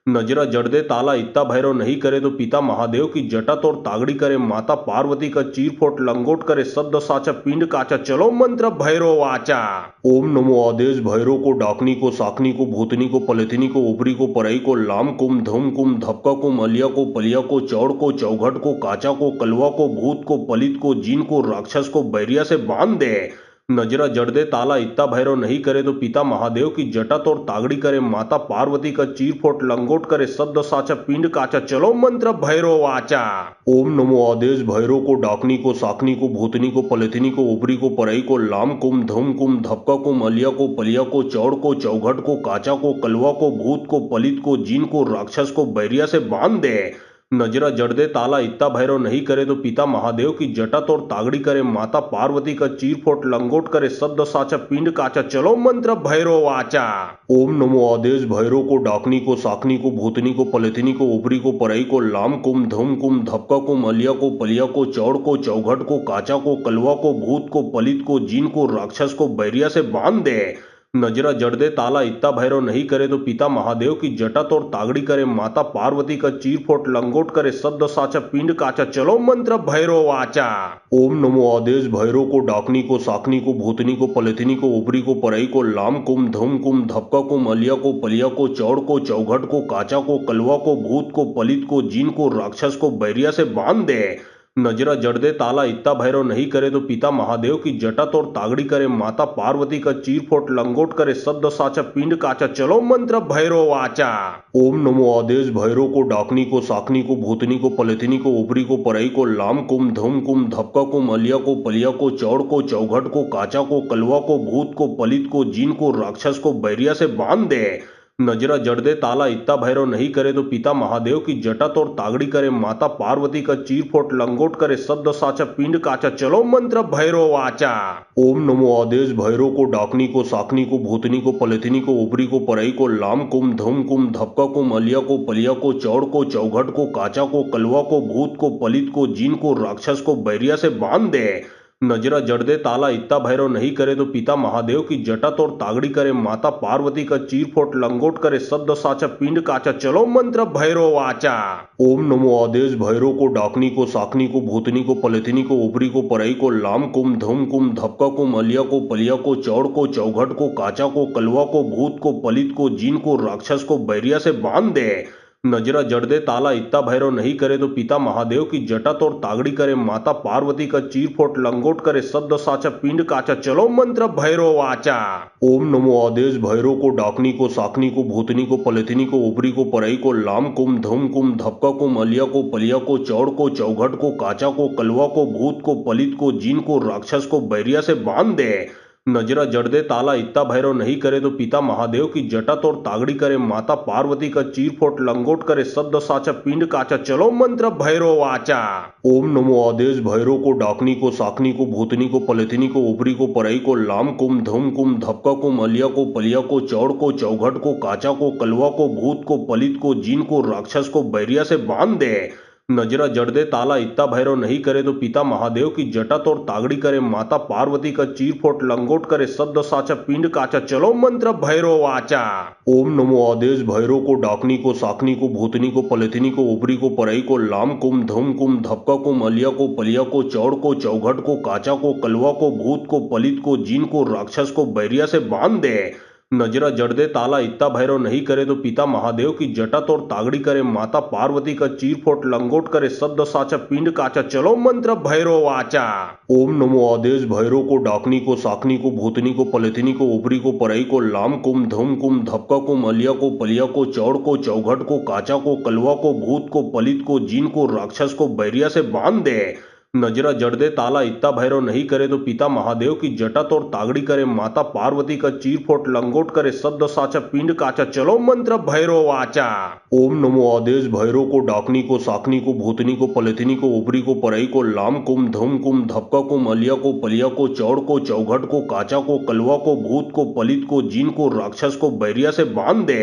नजरा जड़ दे ताला इत्ता भैरव नहीं करे तो पिता महादेव की जटा तोड़ तागड़ी करे माता पार्वती का चीरफोट लंगोट करे सद्द साचा पिंड काचा चलो मंत्र भैरव वाचा। ओम नमो आदेश भैरव को डाकनी को साकनी को भूतनी को पलथिनी को ऊपरी को परई को लाम कुम धम कुम धपका को मलिया को पलिया को चौड़ को चौघट को काचा को कलवा को भूत को पलित को जीन को राक्षस को बैरिया से बांध दे। नजरा जड़ दे ताला इत्ता भैरव नहीं करे तो पिता महादेव की जटा तोड़ तागड़ी करे माता पार्वती का चीरफोट लंगोट करे सद्द साचा पिंड काचा चलो मंत्र भैरव वाचा। ओम नमो आदेश भैरव को डाकनी को साकनी को भूतनी को पलथिनी को ऊपरी को परई को लाम कुम धम कुम धपका को मलिया को पलिया को चौड़ को चौघट को काचा को कलवा को भूत को पलित को जीन को राक्षस को बैरिया से बांध दे। नजरा जड़ दे ताला इत्ता भैरव नहीं करे तो पिता महादेव की जटा तोड़ तागड़ी करे माता पार्वती का चीरफोट लंगोट करे सद्द साचा पिंड काचा चलो मंत्र भैरव वाचा। ओम नमो आदेश भैरव को डाकनी को साकनी को भूतनी को पलथिनी को ऊपरी को परई को लाम कुम धम कुम धपका को मलिया को पलिया को चौड़ को चौघट को काचा को कलवा को भूत को पलित को जीन को राक्षस को बैरिया से बांध दे। नजरा जड़ दे ताला इत्ता भैरव नहीं करे तो पिता महादेव की जटा तोड़ तागड़ी करे माता पार्वती का चीरफोट लंगोट करे सद्द साचा पिंड काचा चलो मंत्र भैरव वाचा। ओम नमो आदेश भैरव को डाकनी को साकनी को भूतनी को पलथिनी को ऊपरी को परई को लाम कुम धम कुम धपका को मलिया को पलिया को चौड़ को चौघट को काचा को कलवा को भूत को पलित को जीन को राक्षस को बैरिया से बांध दे। नजरा जड़ दे ताला इत्ता भैरव नहीं करे तो पिता महादेव की जटा तोड़ तागड़ी करे माता पार्वती का चीरफोट लंगोट करे सद्द साचा पिंड काचा चलो मंत्र भैरव वाचा। ओम नमो आदेश भैरव को डाकनी को साकनी को भूतनी को पलथिनी को ऊपरी को परई को लाम कुम धम कुम धपका को मलिया को पलिया को चौड़ को चौघट को काचा को कलवा को भूत को पलित को जीन को राक्षस को बैरिया से बांध दे। नजरा जड़ दे ताला इत्ता भैरव नहीं करे तो पिता महादेव की जटा तोड़ तागड़ी करे माता पार्वती का चीरफोट लंगोट करे सद्द साचा पिंड काचा चलो मंत्र भैरव वाचा। ओम नमो आदेश भैरव को डाकनी को साकनी को भूतनी को पलथिनी को ऊपरी को परई को लाम कुम धम कुम धपका को मलिया को पलिया को चौड़ को चौघट को काचा को कलवा को भूत को पलित को जीन को राक्षस को बैरिया से बांध दे। नजरा जड़ दे ताला इत्ता भैरव नहीं करे तो पिता महादेव की जटा तोड़ तागड़ी करे माता पार्वती का चीरफोट लंगोट करे सद्द साचा पिंड काचा चलो मंत्र भैरव वाचा। ओम नमो आदेश भैरव को डाकनी को साकनी को भूतनी को पलथिनी को ऊपरी को परई को लाम कुम धम कुम धपका को मलिया को पलिया को चौड़ को चौघट को काचा को कलवा को भूत को पलित को जीन को राक्षस को बैरिया से बांध दे। नजरा जड़ दे ताला इत्ता भैरव नहीं करे तो पिता महादेव की जटा तोड़ तागड़ी करे माता पार्वती का चीरफोट लंगोट करे सद्द साचा पिंड काचा चलो मंत्र भैरव वाचा। ओम नमो आदेश भैरव को डाकनी को साकनी को भूतनी को पलथिनी को ऊपरी को परई को लाम कुम धम कुम धपका को मलिया को पलिया को चौड़ को चौघट को काचा को कलवा को भूत को पलित को जीन को राक्षस को बैरिया से बांध दे। नजरा जड़ दे ताला इत्ता भैरव नहीं करे तो पिता महादेव की जटा तोड़ तागड़ी करे माता पार्वती का चीरफोट लंगोट करे सद्द साचा पिंड काचा चलो मंत्र भैरव वाचा। ओम नमो आदेश भैरव को डाकनी को साकनी को भूतनी को पलथिनी को ऊपरी को परई को लाम कुम धम कुम धपका को मलिया को पलिया को चौड़ को चौघट को काचा को कलवा को भूत को पलित को जीन को राक्षस को बैरिया से बांध दे। नजरा जड़ दे ताला इत्ता भैरव नहीं करे तो पिता महादेव की जटा तोड़ तागड़ी करे माता पार्वती का चीरफोट लंगोट करे सद्द साचा पिंड काचा चलो मंत्र भैरव वाचा। ओम नमो आदेश भैरव को डाकनी को साकनी को भूतनी को पलथिनी को ऊपरी को परई को लाम कुम धम कुम धपका को मलिया को पलिया को चौड़ को चौघट को काचा को कलवा को भूत को पलित को जीन को राक्षस को बैरिया से बांध दे। नजरा जड़ दे ताला इत्ता भैरव नहीं करे तो पिता महादेव की जटा तोड़ तागड़ी करे माता पार्वती का चीरफोट लंगोट करे सद्द साचा पिंड काचा चलो मंत्र भैरव वाचा। ओम नमो आदेश भैरव को डाकनी को साकनी को भूतनी को पलथिनी को ऊपरी को परई को लाम कुम धम कुम धपका को मलिया को पलिया को चौड़ को चौघट को काचा को कलवा को भूत को पलित को जीन को राक्षस को बैरिया से बांध दे। नजरा जड़ दे ताला इत्ता भैरव नहीं करे तो पिता महादेव की जटा तोड़ तागड़ी करे माता पार्वती का चीरफोट लंगोट करे सद्द साचा पिंड काचा चलो मंत्र भैरव वाचा। ओम नमो आदेश भैरव को डाकनी को साकनी को भूतनी को पलथिनी को ऊपरी को परई को लाम कुम धम कुम धपका को मलिया को पलिया को चौड़ को चौघट को काचा को कलवा को भूत को पलित को जीन को राक्षस को बैरिया से बांध दे।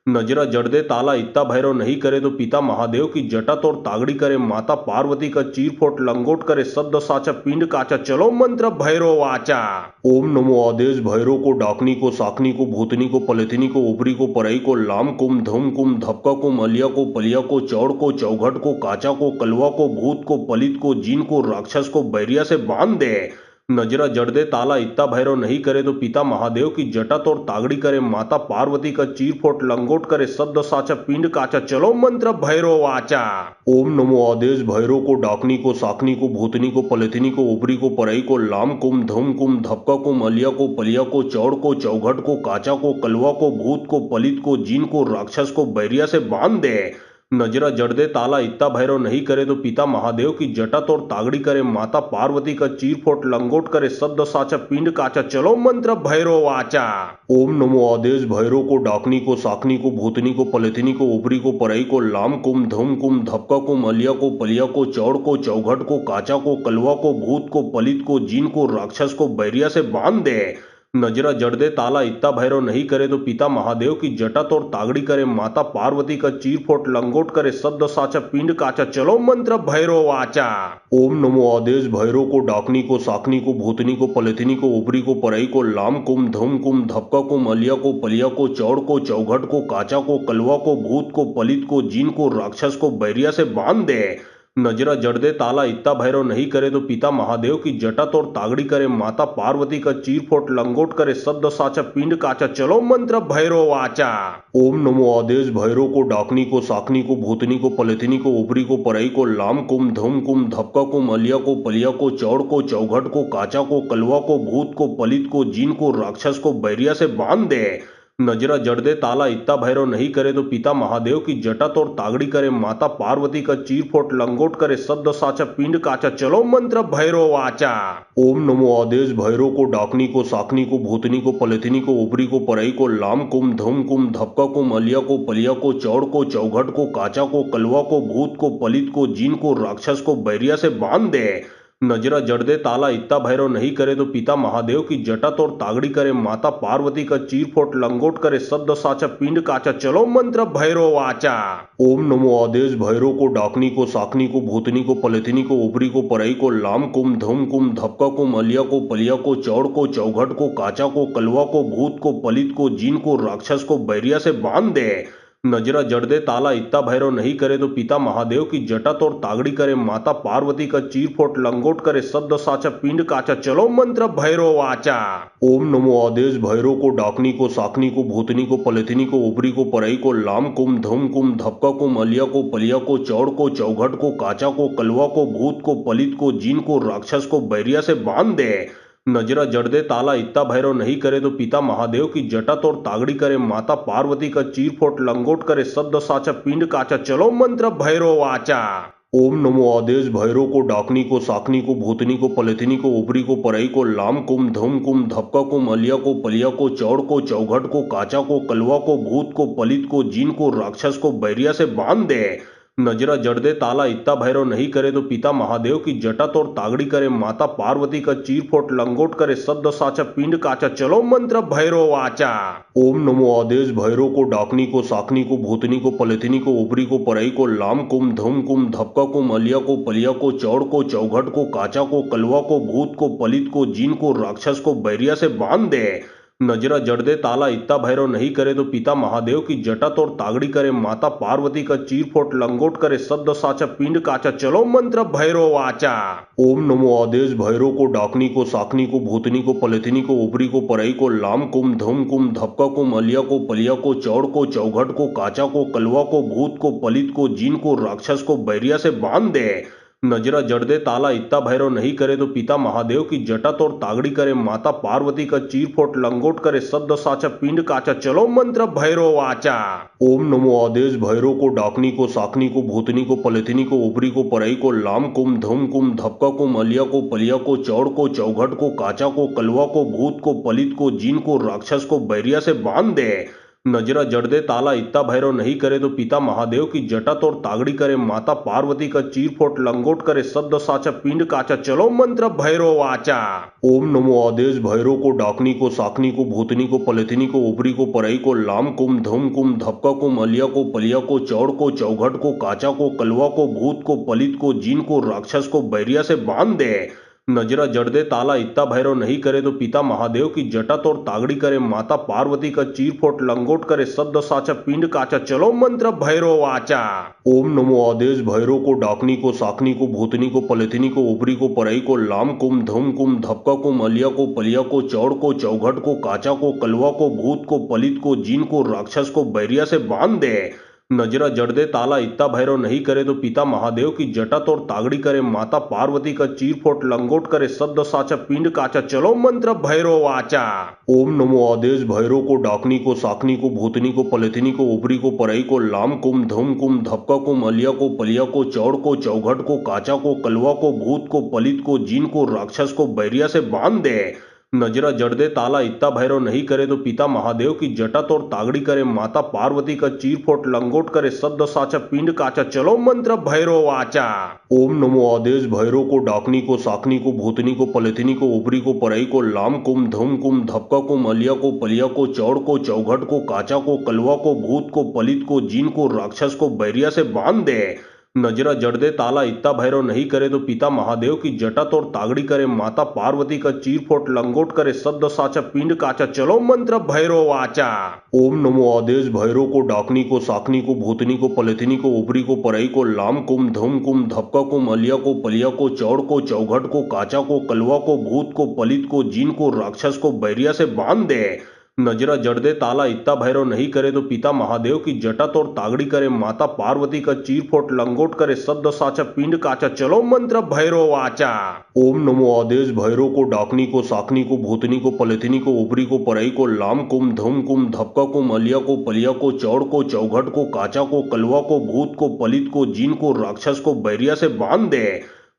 नजरा जड़ दे ताला इत्ता भैरव नहीं करे तो पिता महादेव की जटा तोड़ तागड़ी करे माता पार्वती का चीरफोट लंगोट करे सद्द साचा पिंड काचा चलो मंत्र भैरव वाचा। ओम नमो आदेश भैरव को डाकनी को साकनी को भूतनी को पलथिनी को ऊपरी को परई को लाम कुम धम कुम धपका को मलिया को पलिया को चौड़ को चौघट को काचा को कलवा को भूत को पलित को जीन को राक्षस को बैरिया से बांध दे। नजरा जड़ दे ताला इत्ता भैरव नहीं करे तो पिता महादेव की जटा तोड़ तागड़ी करे माता पार्वती का चीरफोट लंगोट करे सद्द साचा पिंड काचा चलो मंत्र भैरव वाचा। ओम नमो आदेश भैरव को डाकनी को साकनी को भूतनी को पलथिनी को ऊपरी को परई को लाम कुम धम कुम धपका को मलिया को पलिया को चौड़ को चौघट को काचा को कलवा को भूत को पलित को जीन को राक्षस को बैरिया से बांध दे। नजरा जड़ दे ताला इत्ता भैरव नहीं करे तो पिता महादेव की जटा तोड़ तागड़ी करे माता पार्वती का चीरफोट लंगोट करे सद्द साचा पिंड काचा चलो मंत्र भैरव वाचा। ओम नमो आदेश भैरव को डाकनी को साकनी को भूतनी को पलथिनी को ऊपरी को परई को लाम कुम धम कुम धपका को मलिया को पलिया को चौड़ को चौघट को काचा को कलवा को भूत को पलित को जीन को राक्षस को बैरिया से बांध दे। नजरा जड़ दे ताला इत्ता भैरव नहीं करे तो पिता महादेव की जटा तोड़ तागड़ी करे माता पार्वती का चीरफोट लंगोट करे सद्द साचा पिंड काचा चलो मंत्र भैरव वाचा। ओम नमो आदेश भैरव को डाकनी को साकनी को भूतनी को पलथिनी को ऊपरी को परई को लाम कुम धम कुम धपका को मलिया को पलिया को चौड़ को चौघट को काचा को कलवा को भूत को पलित को जीन को राक्षस को बैरिया से बांध दे। नजरा जड़ दे ताला इत्ता भैरव नहीं करे तो पिता महादेव की जटा तोड़ तागड़ी करे माता पार्वती का चीरफोट लंगोट करे सद्द साचा पिंड काचा चलो मंत्र भैरव वाचा। ओम नमो आदेश भैरव को डाकनी को साकनी को भूतनी को पलथिनी को ऊपरी को परई को लाम कुम धम कुम धपका को मलिया को पलिया को चौड़ को चौघट को काचा को कलवा को भूत को पलित को जीन को राक्षस को बैरिया से बांध दे। नजरा जड़ दे ताला इत्ता भैरव नहीं करे तो पिता महादेव की जटा तोड़ तागड़ी करे माता पार्वती का चीरफोट लंगोट करे सद्द साचा पिंड काचा चलो मंत्र भैरव वाचा। ओम नमो आदेश भैरव को डाकनी को साकनी को भूतनी को पलथिनी को ऊपरी को परई को लाम कुम धम कुम धपका को मलिया को पलिया को चौड़ को चौघट को काचा को कलवा को भूत को पलित को जीन को राक्षस को बैरिया से बांध दे। नजरा जड़ दे ताला इत्ता भैरव नहीं करे तो पिता महादेव की जटा तोड़ तागड़ी करे माता पार्वती का चीरफोट लंगोट करे सद्द साचा पिंड काचा चलो मंत्र भैरव वाचा। ओम नमो आदेश भैरव को डाकनी को साकनी को भूतनी को पलथिनी को ऊपरी को परई को लाम कुम धम कुम धपका को मलिया को पलिया को चौड़ को चौघट को काचा को कलवा को भूत को पलित को जीन को राक्षस को बैरिया से बांध दे। नजरा जड़ दे ताला इत्ता भैरव नहीं करे तो पिता महादेव की जटा तोड़ तागड़ी करे माता पार्वती का चीरफोट लंगोट करे सद्द साचा पिंड काचा चलो मंत्र भैरव वाचा। ओम नमो आदेश भैरव को डाकनी को साकनी को भूतनी को पलथिनी को ऊपरी को परई को लाम कुम धम कुम धपका को मलिया को पलिया को चौड़ को चौघट को काचा को कलवा को भूत को पलित को जीन को राक्षस को बैरिया से बांध दे। नजरा जड़ दे ताला इत्ता भैरव नहीं करे तो पिता महादेव की जटा तोड़ तागड़ी करे माता पार्वती का चीरफोट लंगोट करे सद्द साचा पिंड काचा चलो मंत्र भैरव वाचा। ओम नमो आदेश भैरव को डाकनी को साकनी को भूतनी को पलथिनी को ऊपरी को परई को लाम कुम धम कुम धपका को मलिया को पलिया को चौड़ को चौघट को काचा को कलवा को भूत को पलित को जीन को राक्षस को बैरिया से बांध दे। नजरा जड़ दे ताला इत्ता भैरव नहीं करे तो पिता महादेव की जटा तोड़ तागड़ी करे माता पार्वती का चीर फोट लंगोट करे सद्द साचा पिंड काचा चलो मंत्र भैरव वाचा। ओम नमो आदेश भैरव को डाकनी को साकनी को भूतनी को पलथिनी को ऊपरी को परई को लाम कुम धम कुम धपका को मलिया को पलिया को चौड़ को चौघट को काचा को कलवा को भूत को पलित को जीन को राक्षस को बैरिया से बांध दे। नजरा जड़ दे ताला इत्ता भैरव नहीं करे तो पिता महादेव की जटा तोड़ तागड़ी करे माता पार्वती का चीर फोट लंगोट करे सद्द साचा पिंड काचा चलो मंत्र भैरव वाचा। ओम नमो आदेश भैरव को डाकनी को साकनी को भूतनी को पलथिनी को ऊपरी को परई को लाम कुम धम कुम धपका को मलिया को पलिया को चौड़ को चौघट को काचा को कलवा को भूत को पलित को जीन को राक्षस को बैरिया से बांध दे। नजरा जड़ दे ताला इत्ता भैरव नहीं करे तो पिता महादेव की जटा तोड़ तागड़ी करे माता पार्वती का चीर फोट लंगोट करे सद्द साचा पिंड काचा चलो मंत्र भैरव वाचा। ओम नमो आदेश भैरव को डाकनी को साकनी को भूतनी को पलथिनी को ऊपरी को परई को लाम कुम धम कुम धपका को मलिया को पलिया को चौड़ को चौघट को काचा को कलवा को भूत को पलित को जीन को राक्षस को बैरिया से बांध दे। नजरा जड़ दे ताला इत्ता भैरव नहीं करे तो पिता महादेव की जटा तोड़ तागड़ी करे माता पार्वती का चीर फोट लंगोट करे सद्द साचा पिंड काचा चलो मंत्र भैरव वाचा। ओम नमो आदेश भैरव को डाकनी को साकनी को भूतनी को पलथिनी को ऊपरी को परई को लाम कुम धम कुम धपका को मलिया को पलिया को चौड़ को चौघट को काचा को कलवा को भूत को पलित को जीन को राक्षस को बैरिया से बांध दे। नजरा जड़ दे ताला इत्ता भैरव नहीं करे तो पिता महादेव की जटा तोड़ तागड़ी करे माता पार्वती का चीर फोट लंगोट करे सद्द साचा पिंड काचा चलो मंत्र भैरव वाचा। ओम नमो आदेश भैरव को डाकनी को साकनी को भूतनी को पलथिनी को ऊपरी को परई को लाम कुम धम कुम धपका को मलिया को पलिया को चौड़ को चौघट को काचा को कलवा को भूत को पलित को जीन को राक्षस को बैरिया से बांध दे। नजरा जड़ दे ताला इत्ता भैरव नहीं करे तो पिता महादेव की जटा तोड़ तागड़ी करे माता पार्वती का चीर फोट लंगोट करे सद्द साचा पिंड काचा चलो मंत्र भैरव वाचा। ओम नमो आदेश भैरव को डाकनी को साकनी को भूतनी को पलथिनी को ऊपरी को परई को लाम कुम धम कुम धपका को मलिया को पलिया को चौड़ को चौघट को काचा को कलवा को भूत को पलित को जीन को राक्षस को बैरिया से बांध दे। नजरा जड़ दे ताला इत्ता भैरव नहीं करे तो पिता महादेव की जटा तोड़ तागड़ी करे माता पार्वती का चीर फोट लंगोट करे सद्द साचा पिंड काचा चलो मंत्र भैरव वाचा। ओम नमो आदेश भैरव को डाकनी को साकनी को भूतनी को पलथिनी को ऊपरी को परई को लाम कुम धम कुम धपका को मलिया को पलिया को चौड़ को चौघट को काचा को कलवा को भूत को पलित को जीन को राक्षस को बैरिया से बांध दे। नजरा जड़ दे ताला इत्ता भैरव नहीं करे तो पिता महादेव की जटा तोड़ तागड़ी करे माता पार्वती का चीर फोट लंगोट करे सद्द साचा पिंड काचा चलो मंत्र भैरव वाचा। ओम नमो आदेश भैरव को डाकनी को साकनी को भूतनी को पलथिनी को ऊपरी को परई को लाम कुम धम कुम धपका को मलिया को पलिया को चौड़ को चौघट को काचा को कलवा को भूत को पलित को जीन को राक्षस को बैरिया से बांध दे। नजरा जड़ दे ताला इत्ता भैरव नहीं करे तो पिता महादेव की जटा तोड़ तागड़ी करे माता पार्वती का चीर फोट लंगोट करे सद्द साचा पिंड काचा चलो मंत्र भैरव वाचा। ओम नमो आदेश भैरव को डाकनी को साकनी को भूतनी को पलथिनी को ऊपरी को परई को लाम कुम धम कुम धपका को मलिया को पलिया को चौड़ को चौघट को काचा को कलवा को भूत को पलित को जीन को राक्षस को बैरिया से बांध दे।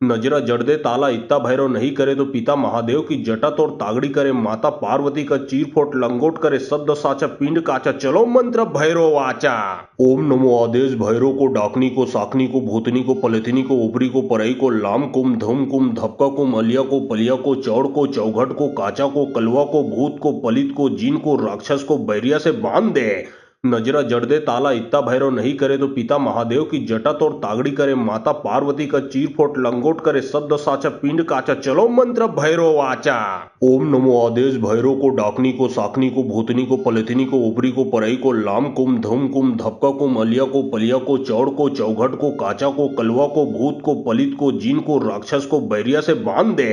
नजरा जड़ दे ताला इत्ता भैरव नहीं करे तो पिता महादेव की जटा तोड़ तागड़ी करे माता पार्वती का चीर फोट लंगोट करे सद्द साचा पिंड काचा चलो मंत्र भैरव वाचा। ओम नमो आदेश भैरव को डाकनी को साकनी को भूतनी को पलथिनी को ऊपरी को परई को लाम कुम धम कुम धपका को मलिया को पलिया को चौड़ को चौघट को काचा को कलवा को भूत को पलित को जीन को राक्षस को बैरिया से बांध दे। नजरा जड़ दे ताला इत्ता भैरव नहीं करे तो पिता महादेव की जटा तोड़ तागड़ी करे माता पार्वती का चीर फोट लंगोट करे सद्द साचा पिंड काचा चलो मंत्र भैरव वाचा। ओम नमो आदेश भैरव को डाकनी को साकनी को भूतनी को पलथिनी को ऊपरी को परई को लाम कुम धम कुम धपका को मलिया को पलिया को चौड़ को चौघट को काचा को कलवा को भूत को पलित को जीन को राक्षस को बैरिया से बांध दे।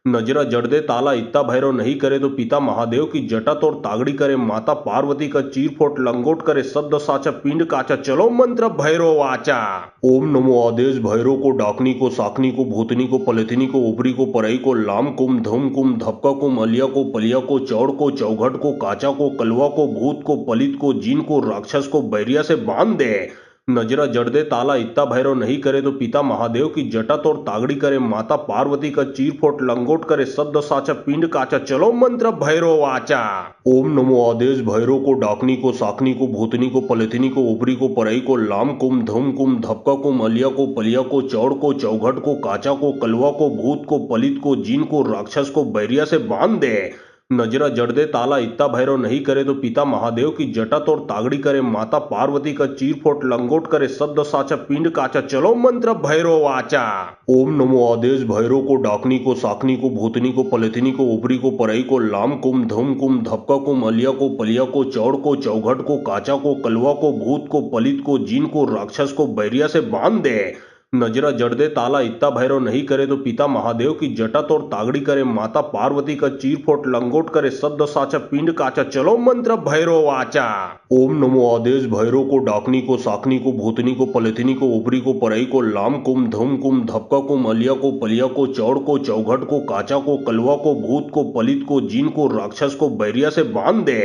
नजरा जड़ दे ताला इत्ता भैरव नहीं करे तो पिता महादेव की जटा तोड़ तागड़ी करे माता पार्वती का चीर फोट लंगोट करे सद्द साचा पिंड काचा चलो मंत्र भैरव वाचा। ओम नमो आदेश भैरव को डाकनी को साकनी को भूतनी को पलथिनी को ऊपरी को परई को लाम कुम धम कुम धपका को मलिया को पलिया को चौड़ को चौघट को काचा को कलवा को भूत को पलित को जीन को राक्षस को बैरिया से बांध दे। नजरा जड़ दे ताला इत्ता भैरव नहीं करे तो पिता महादेव की जटा तोड़ तागड़ी करे माता पार्वती का चीर फोट लंगोट करे सद्द साचा पिंड काचा चलो मंत्र भैरव वाचा। ओम नमो आदेश भैरव को डाकनी को साकनी को भूतनी को पलेथनी को ऊपरी को परई को लाम कुम धम कुम धपका को मलिया को पलिया को चौड़ को चौघट को काचा को कलवा को भूत को पलित को जीन को राक्षस को बैरिया से बांध दे। नजरा जड़ दे ताला इत्ता भैरव नहीं करे तो पिता महादेव की जटा तोड़ तागड़ी करे माता पार्वती का चीर फोट लंगोट करे सद्द साचा पिंड काचा चलो मंत्र भैरव वाचा। ओम नमो आदेश भैरव को डाकनी को साकनी को भूतनी को पलेथनी को ऊपरी को परई को लाम कुम धम कुम धपका को मलिया को पलिया को चौड़ को चौघट को काचा को कलवा को भूत को पलित को जीन को राक्षस को बैरिया से बांध दे। नजरा जड़ दे ताला इत्ता भैरव नहीं करे तो पिता महादेव की जटा तोड़ तागड़ी करे माता पार्वती का चीर फोट लंगोट करे सद्द साचा पिंड काचा चलो मंत्र भैरव वाचा। ओम नमो आदेश भैरव को डाकनी को साकनी को भूतनी को पलेथनी को ऊपरी को परई को लाम कुम धम कुम धपका को मलिया को पलिया को चौड़ को चौघट को काचा को कलवा को भूत को पलित को जीन को राक्षस को बैरिया से बांध दे।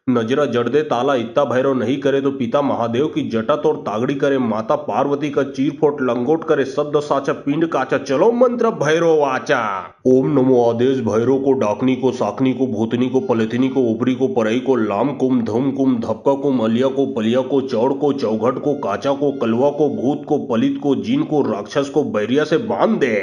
नजरा जड़ दे ताला इत्ता भैरव नहीं करे तो पिता महादेव की जटा तोड़ तागड़ी करे माता पार्वती का चीर फोट लंगोट करे सद्द साचा पिंड काचा चलो मंत्र भैरव वाचा। ओम नमो आदेश भैरव को डाकनी को साकनी को भूतनी को पलेथनी को ऊपरी को परई को लाम कुम धम कुम धपका को मलिया को पलिया को चौड़ को चौघट को काचा को कलवा को भूत को पलित को जीन को राक्षस को बैरिया से बांध दे।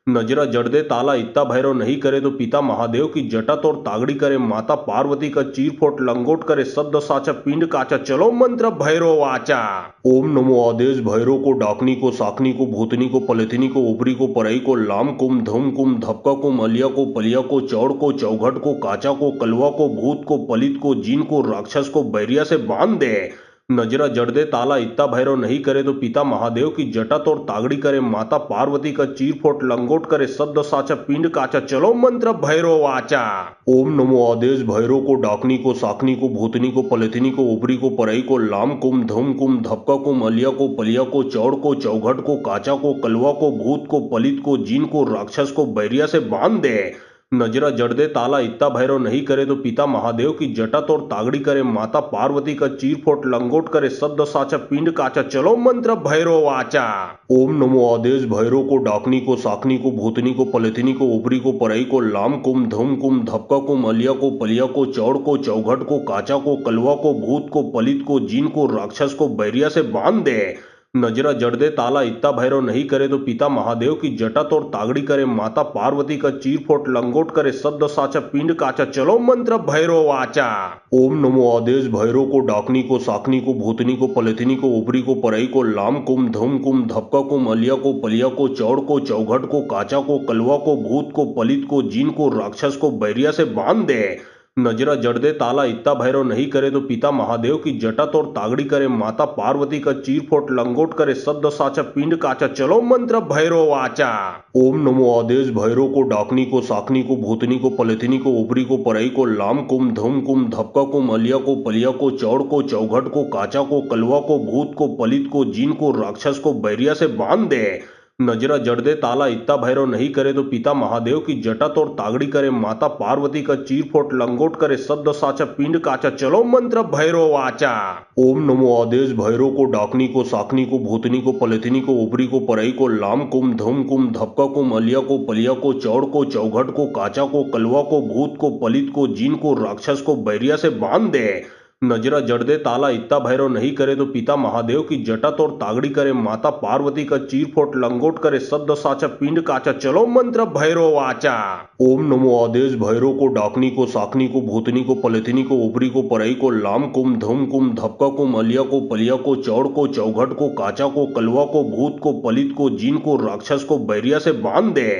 नजरा जड़ दे ताला इत्ता भैरव नहीं करे तो पिता महादेव की जटा तोड़ तागड़ी करे माता पार्वती का चीर फोट लंगोट करे सद्द साचा पिंड काचा चलो मंत्र भैरव वाचा। ओम नमो आदेश भैरव को डाकनी को साकनी को भूतनी को पलेथनी को ऊपरी को परई को लाम कुम धम कुम धपका को मलिया को पलिया को चौड़ को चौघट को काचा को कलवा को भूत को पलित को जीन को राक्षस को बैरिया से बांध दे। नजरा जड़ दे ताला इत्ता भैरव नहीं करे तो पिता महादेव की जटा तोड़ तागड़ी करे माता पार्वती का चीर फोट लंगोट करे सद्द साचा पिंड काचा चलो मंत्र भैरव वाचा। ओम नमो आदेश भैरव को डाकनी को साकनी को भूतनी को पलेथनी को ऊपरी को परई को लाम कुम धम कुम धपका को मलिया को पलिया को चौड़ को चौघट को काचा को कलवा को भूत को पलित को जीन को राक्षस को बैरिया से बांध दे। नजरा जड़ दे ताला इत्ता भैरव नहीं करे तो पिता महादेव की जटा तोड़ तागड़ी करे माता पार्वती का चीर फोट लंगोट करे सद्द साचा पिंड काचा चलो मंत्र भैरव वाचा। ओम नमो आदेश भैरव को डाकनी को साकनी को भूतनी को पलेथनी को ऊपरी को परई को लाम कुम धम कुम धपका को मलिया को पलिया को चौड़ को चौघट को काचा को कलवा को भूत को पलित को जीन को राक्षस को बैरिया से बांध दे। नजरा जड़ दे ताला इत्ता भैरव नहीं करे तो पिता महादेव की जटा तोड़ तागड़ी करे माता पार्वती का चीर फोट लंगोट करे सद्द साचा पिंड काचा चलो मंत्र भैरव वाचा। ओम नमो आदेश भैरव को डाकनी को साकनी को भूतनी को पलेथनी को ऊपरी को परई को लाम कुम धम कुम धपका को मलिया को पलिया को चौड़ को चौघट को काचा को कलवा को भूत को पलित को जीन को राक्षस को बैरिया से बांध दे। नजरा जड़ दे ताला इत्ता भैरव नहीं करे तो पिता महादेव की जटा तोड़ तागड़ी करे माता पार्वती का चीर फोट लंगोट करे सद्द साचा पिंड काचा चलो मंत्र भैरव वाचा। ओम नमो आदेश भैरव को डाकनी को साकनी को भूतनी को पलेथनी को ऊपरी को परई को लाम कुम धम कुम धपका को मलिया को पलिया को चौड़ को चौघट को काचा को कलवा को भूत को पलित को जीन को राक्षस को बैरिया से बांध दे। नजरा जड़ दे ताला इत्ता भैरव नहीं करे तो पिता महादेव की जटा तोड़ तागड़ी करे माता पार्वती का चीर फोट लंगोट करे सद्द साचा पिंड काचा चलो मंत्र भैरव वाचा। ओम नमो आदेश भैरव को डाकनी को साकनी को भूतनी को पलेथनी को ऊपरी को परई को लाम कुम धम कुम धपका को मलिया को पलिया को चौड़ को चौघट को काचा को कलवा को भूत को पलित को जीन को राक्षस को बैरिया से बांध दे। नजरा जड़ दे ताला इत्ता भैरव नहीं करे तो पिता महादेव की जटा तोड़ तागड़ी करे माता पार्वती का चीर फोट लंगोट करे सद्द साचा पिंड काचा चलो मंत्र भैरव वाचा। ओम नमो आदेश भैरव को डाकनी को साकनी को भूतनी को पलेथनी को ऊपरी को परई को लाम कुम धम कुम धपका को मलिया को पलिया को चौड़ को चौघट को काचा को कलवा को भूत को पलित को जीन को राक्षस को बैरिया से बांध दे।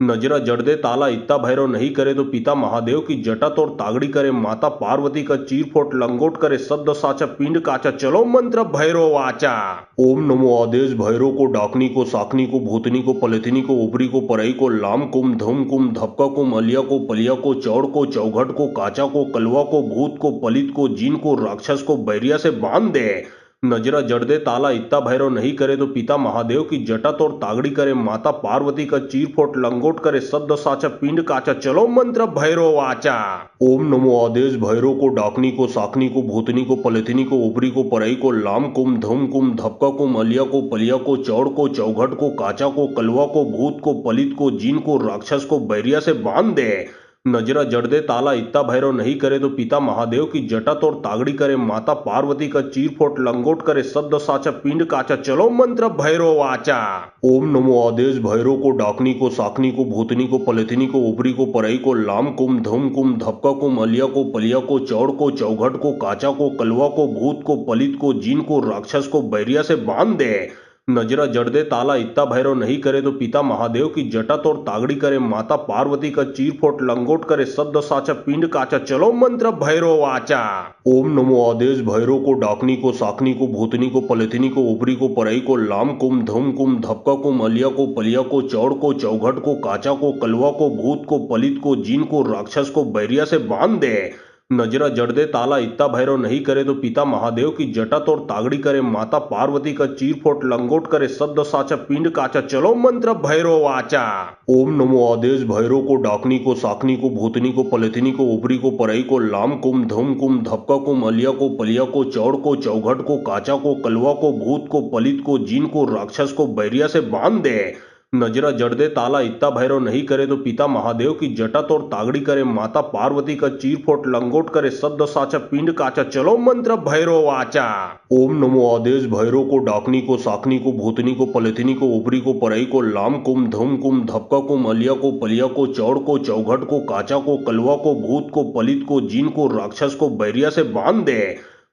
नजरा जड़ दे ताला इत्ता भैरव नहीं करे तो पिता महादेव की जटा तोड़ तागड़ी करे माता पार्वती का चीर फोट लंगोट करे सद्द साचा पिंड काचा चलो मंत्र भैरव वाचा। ओम नमो आदेश भैरव को डाकनी को साकनी को भूतनी को पलेथनी को ऊपरी को परई को लाम कुम धम कुम धपका को मलिया को पलिया को चौड़ को चौघट को काचा को कलवा को भूत को पलित को जीन को राक्षस को बैरिया से बांध दे। नजरा जड़ दे ताला इत्ता भैरव नहीं करे तो पिता महादेव की जटा तोड़ तागड़ी करे माता पार्वती का चीर फोट लंगोट करे सद्द साचा पिंड काचा चलो मंत्र भैरव वाचा। ओम नमो आदेश भैरव को डाकनी को साकनी को भूतनी को पलेथनी को ऊपरी को परई को लाम कुम धम कुम धपका को मलिया को पलिया को चौड़ को चौघट को काचा को कलवा को भूत को पलित को जीन को राक्षस को बैरिया से बांध दे। नजरा जड़ दे ताला इत्ता भैरव नहीं करे तो पिता महादेव की जटा तोड़ तागड़ी करे माता पार्वती का चीर फोट लंगोट करे सद्द साचा पिंड काचा चलो मंत्र भैरव वाचा। ओम नमो आदेश भैरव को डाकनी को साकनी को भूतनी को पलेथनी को ऊपरी को परई को लाम कुम धम कुम धपका को मलिया को पलिया को चौड़ को चौघट को काचा को कलवा को भूत को पलित को जीन को राक्षस को बैरिया से बांध दे। नजरा जड़ दे ताला इत्ता भैरव नहीं करे तो पिता महादेव की जटा तोड़ तागड़ी करे माता पार्वती का चीर फोट लंगोट करे सद्द साचा पिंड काचा चलो मंत्र भैरव वाचा। ओम नमो आदेश भैरव को डाकनी को साकनी को भूतनी को पलेथनी को ऊपरी को परई को लाम कुम धम कुम धपका को मलिया को पलिया को चौड़ को चौघट को काचा को कलवा को भूत को पलित को जीन को राक्षस को बैरिया से बांध दे। नजरा जड़ दे ताला इत्ता भैरव नहीं करे तो पिता महादेव की जटा तोड़ तागड़ी करे माता पार्वती का चीर फोट लंगोट करे सद्द साचा पिंड काचा चलो मंत्र भैरव वाचा। ओम नमो आदेश भैरव को डाकनी को साकनी को भूतनी को पलेथनी को ऊपरी को परई को लाम कुम धम कुम धपका को मलिया को पलिया को चौड़ को चौघट को काचा को कलवा को भूत को पलित को जीन को राक्षस को बैरिया से बांध दे। नजरा जड़ दे ताला इत्ता भैरव नहीं करे तो पिता महादेव की जटा तोड़ तागड़ी करे माता पार्वती का चीर फोट लंगोट करे सद्द साचा पिंड काचा चलो मंत्र भैरव वाचा। ओम नमो आदेश भैरव को डाकनी को साकनी को भूतनी को पलेथनी को ऊपरी को परई को लाम कुम धम कुम धपका को मलिया को पलिया को चौड़ को चौघट को काचा को कलवा को भूत को पलित को जीन को राक्षस को बैरिया से बांध दे।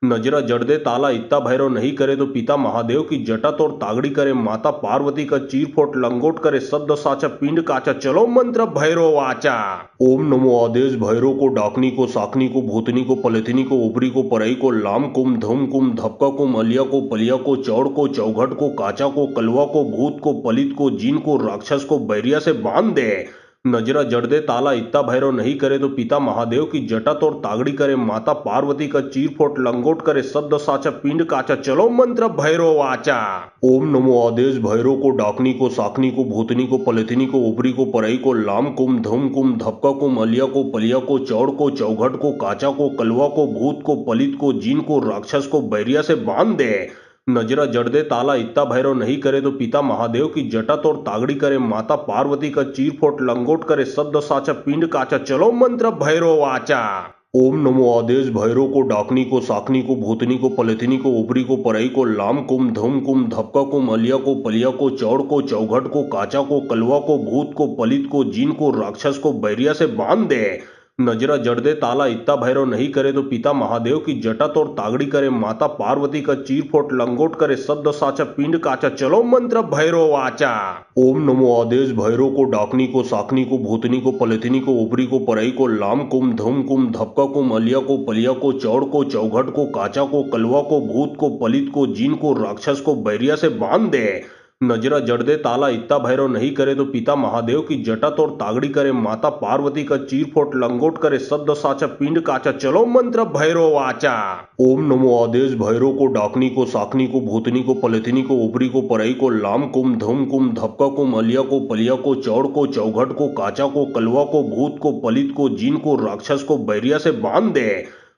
नजरा जड़ दे ताला इत्ता भैरव नहीं करे तो पिता महादेव की जटा तोड़ तागड़ी करे माता पार्वती का चीर फोट लंगोट करे सद्द साचा पिंड काचा चलो मंत्र भैरव वाचा। ओम नमो आदेश भैरव को डाकनी को साकनी को भूतनी को पलेथनी को ऊपरी को परई को लाम कुम धम कुम धपका को मलिया को पलिया को चौड़ को चौघट को काचा को कलवा को भूत को पलित को जीन को राक्षस को बैरिया से बांध दे। नजरा जड़ दे ताला इत्ता भैरव नहीं करे तो पिता महादेव की जटा तोड़ तागड़ी करे माता पार्वती का चीर फोट लंगोट करे सद्द साचा पिंड काचा चलो मंत्र भैरव वाचा। ओम नमो आदेश भैरव को डाकनी को साकनी को भूतनी को पलेथनी को ऊपरी को परई को लाम कुम धम कुम धपका को मलिया को पलिया को चौड़ को चौघट को काचा को कलवा को भूत को पलित को जीन को राक्षस को बैरिया से बांध दे। नजरा जड़ दे ताला इत्ता भैरव नहीं करे तो पिता महादेव की जटा तोड़ तागड़ी करे माता पार्वती का चीर फोट लंगोट करे सद्द साचा पिंड काचा चलो मंत्र भैरव वाचा। ओम नमो आदेश भैरव को डाकनी को साकनी को भूतनी को पलेथनी को ऊपरी को परई को लाम कुम धम कुम धपका को मलिया को पलिया को चौड़ को चौघट को काचा को कलवा को भूत को पलित को जीन को राक्षस को बैरिया से बांध दे। नजरा जड़ दे ताला इत्ता भैरव नहीं करे तो पिता महादेव की जटा तोड़ तागड़ी करे माता पार्वती का चीर फोट लंगोट करे सद्द साचा पिंड काचा चलो मंत्र भैरव वाचा। ओम नमो आदेश भैरव को डाकनी को साकनी को भूतनी को पलेथनी को ऊपरी को परई को लाम कुम धम कुम धपका को मलिया को पलिया को चौड़ को चौघट को काचा को कलवा को भूत को पलित को जीन को राक्षस को बैरिया से बांध दे। नजरा जड़ दे ताला इत्ता भैरव नहीं करे तो पिता महादेव की जटा तोड़ तागड़ी करे माता पार्वती का चीर फोट लंगोट करे सद्द साचा पिंड काचा चलो मंत्र भैरव वाचा। ओम नमो आदेश भैरव को डाकनी को साकनी को भूतनी को पलेथनी को ऊपरी को परई को लाम कुम धम कुम धपका को मलिया को पलिया को चौड़ को चौघट को काचा को कलवा को भूत को पलित को जीन को राक्षस को बैरिया से बांध दे।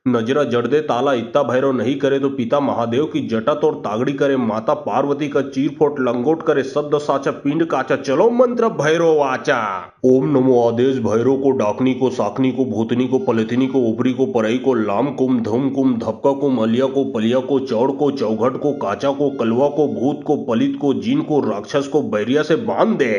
नजरा जड़ दे ताला इत्ता भैरव नहीं करे तो पिता महादेव की जटा तोड़ तागड़ी करे माता पार्वती का चीर फोट लंगोट करे सद्द साचा पिंड काचा चलो मंत्र भैरव वाचा। ओम नमो आदेश भैरव को डाकनी को साकनी को भूतनी को पलेथनी को ऊपरी को परई को लाम कुम धम कुम धपका को मलिया को पलिया को चौड़ को चौघट को काचा को कलवा को भूत को पलित को जीन को राक्षस को बैरिया से बांध दे।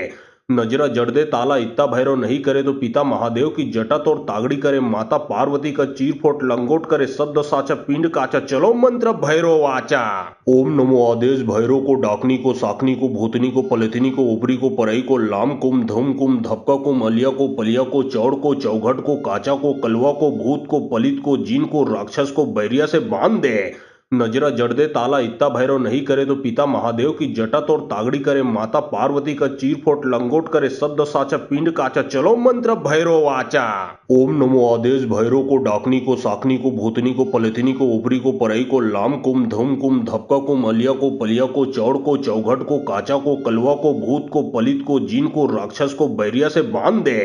नजरा जड़ दे ताला इत्ता भैरव नहीं करे तो पिता महादेव की जटा तोड़ तागड़ी करे माता पार्वती का चीर फोट लंगोट करे सद्द साचा पिंड काचा चलो मंत्र भैरव वाचा। ओम नमो आदेश भैरव को डाकनी को साकनी को भूतनी को पलेथनी को ऊपरी को परई को लाम कुम धम कुम धपका को मलिया को पलिया को चौड़ को चौघट को काचा को कलवा को भूत को पलित को जीन को राक्षस को बैरिया से बांध दे। नजरा जड़ दे ताला इत्ता भैरव नहीं करे तो पिता महादेव की जटा तोड़ तागड़ी करे माता पार्वती का चीर फोट लंगोट करे शब्द साचा पिंड काचा चलो मंत्र भैरव वाचा। ओम नमो आदेश भैरव को डाकनी को साकनी को भूतनी को पलथिनी को ऊपरी को परई को लाम कुम धम कुम धपका को मलिया को पलिया को चौड़ को चौघट को काचा को कलवा को भूत को पलित को जीन को राक्षस को बैरिया से बांध दे।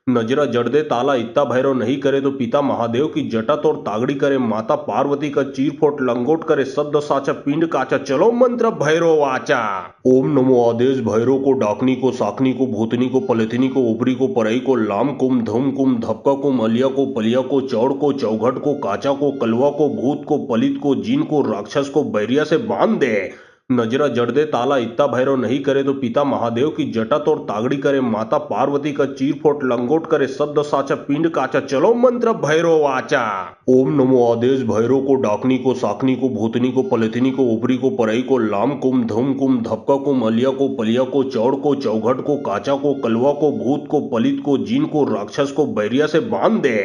नजरा जड़ दे ताला इत्ता भैरव नहीं करे तो पिता महादेव की जटा तोड़ तागड़ी करे माता पार्वती का चीर फोट लंगोट करे शब्द साचा पिंड काचा चलो मंत्र भैरव वाचा। ओम नमो आदेश भैरव को डाकनी को साकनी को भूतनी को पलथिनी को ऊपरी को परई को लाम कुम धम कुम धपका को मलिया को पलिया को चौड़ को चौघट को काचा को कलवा को भूत को पलित को जीन को राक्षस को बैरिया से बांध दे। नजरा जड़ दे ताला इत्ता भैरव नहीं करे तो पिता महादेव की जटा तोड़ तागड़ी करे माता पार्वती का चीर फोट लंगोट करे शब्द साचा पिंड काचा चलो मंत्र भैरव वाचा। ओम नमो आदेश भैरव को डाकनी को साकनी को भूतनी को पलथिनी को ऊपरी को परई को लाम कुम धम कुम धपका को मलिया को पलिया को चौड़ को चौघट को काचा को कलवा को भूत को पलित को जीन को राक्षस को बैरिया से बांध दे।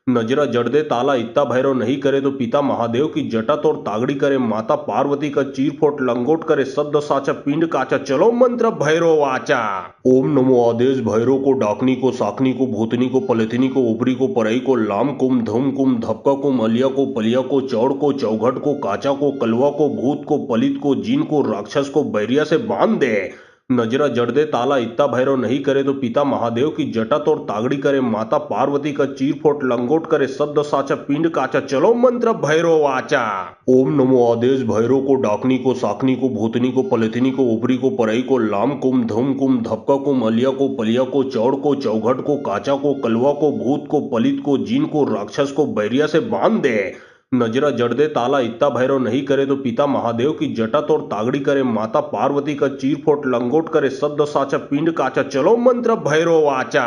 नजरा जड़ दे ताला इत्ता भैरव नहीं करे तो पिता महादेव की जटा तोड़ तागड़ी करे माता पार्वती का चीर फोट लंगोट करे शब्द साचा पिंड काचा चलो मंत्र भैरव वाचा। ओम नमो आदेश भैरव को डाकनी को साकनी को भूतनी को पलथिनी को ऊपरी को परई को लाम कुम धम कुम धपका को मलिया को पलिया को चौड़ को चौघट को काचा को कलवा को भूत को पलित को जीन को राक्षस को बैरिया से बांध दे। नजरा जड़ दे ताला इत्ता भैरव नहीं करे तो पिता महादेव की जटा तोड़ तागड़ी करे माता पार्वती का चीर फोट लंगोट करे शब्द साचा पिंड काचा चलो मंत्र भैरव वाचा। ओम नमो आदेश भैरव को डाकनी को साकनी को भूतनी को पलथिनी को ऊपरी को परई को लाम कुम धम कुम धपका को मलिया को पलिया को चौड़ को चौघट को काचा को कलवा को भूत को पलित को जीन को राक्षस को बैरिया से बांध दे। नजरा जड़ दे ताला इत्ता भैरव नहीं करे तो पिता महादेव की जटा तोड़ तागड़ी करे माता पार्वती का चीर फोट लंगोट करे शब्द साचा पिंड काचा चलो मंत्र भैरव वाचा।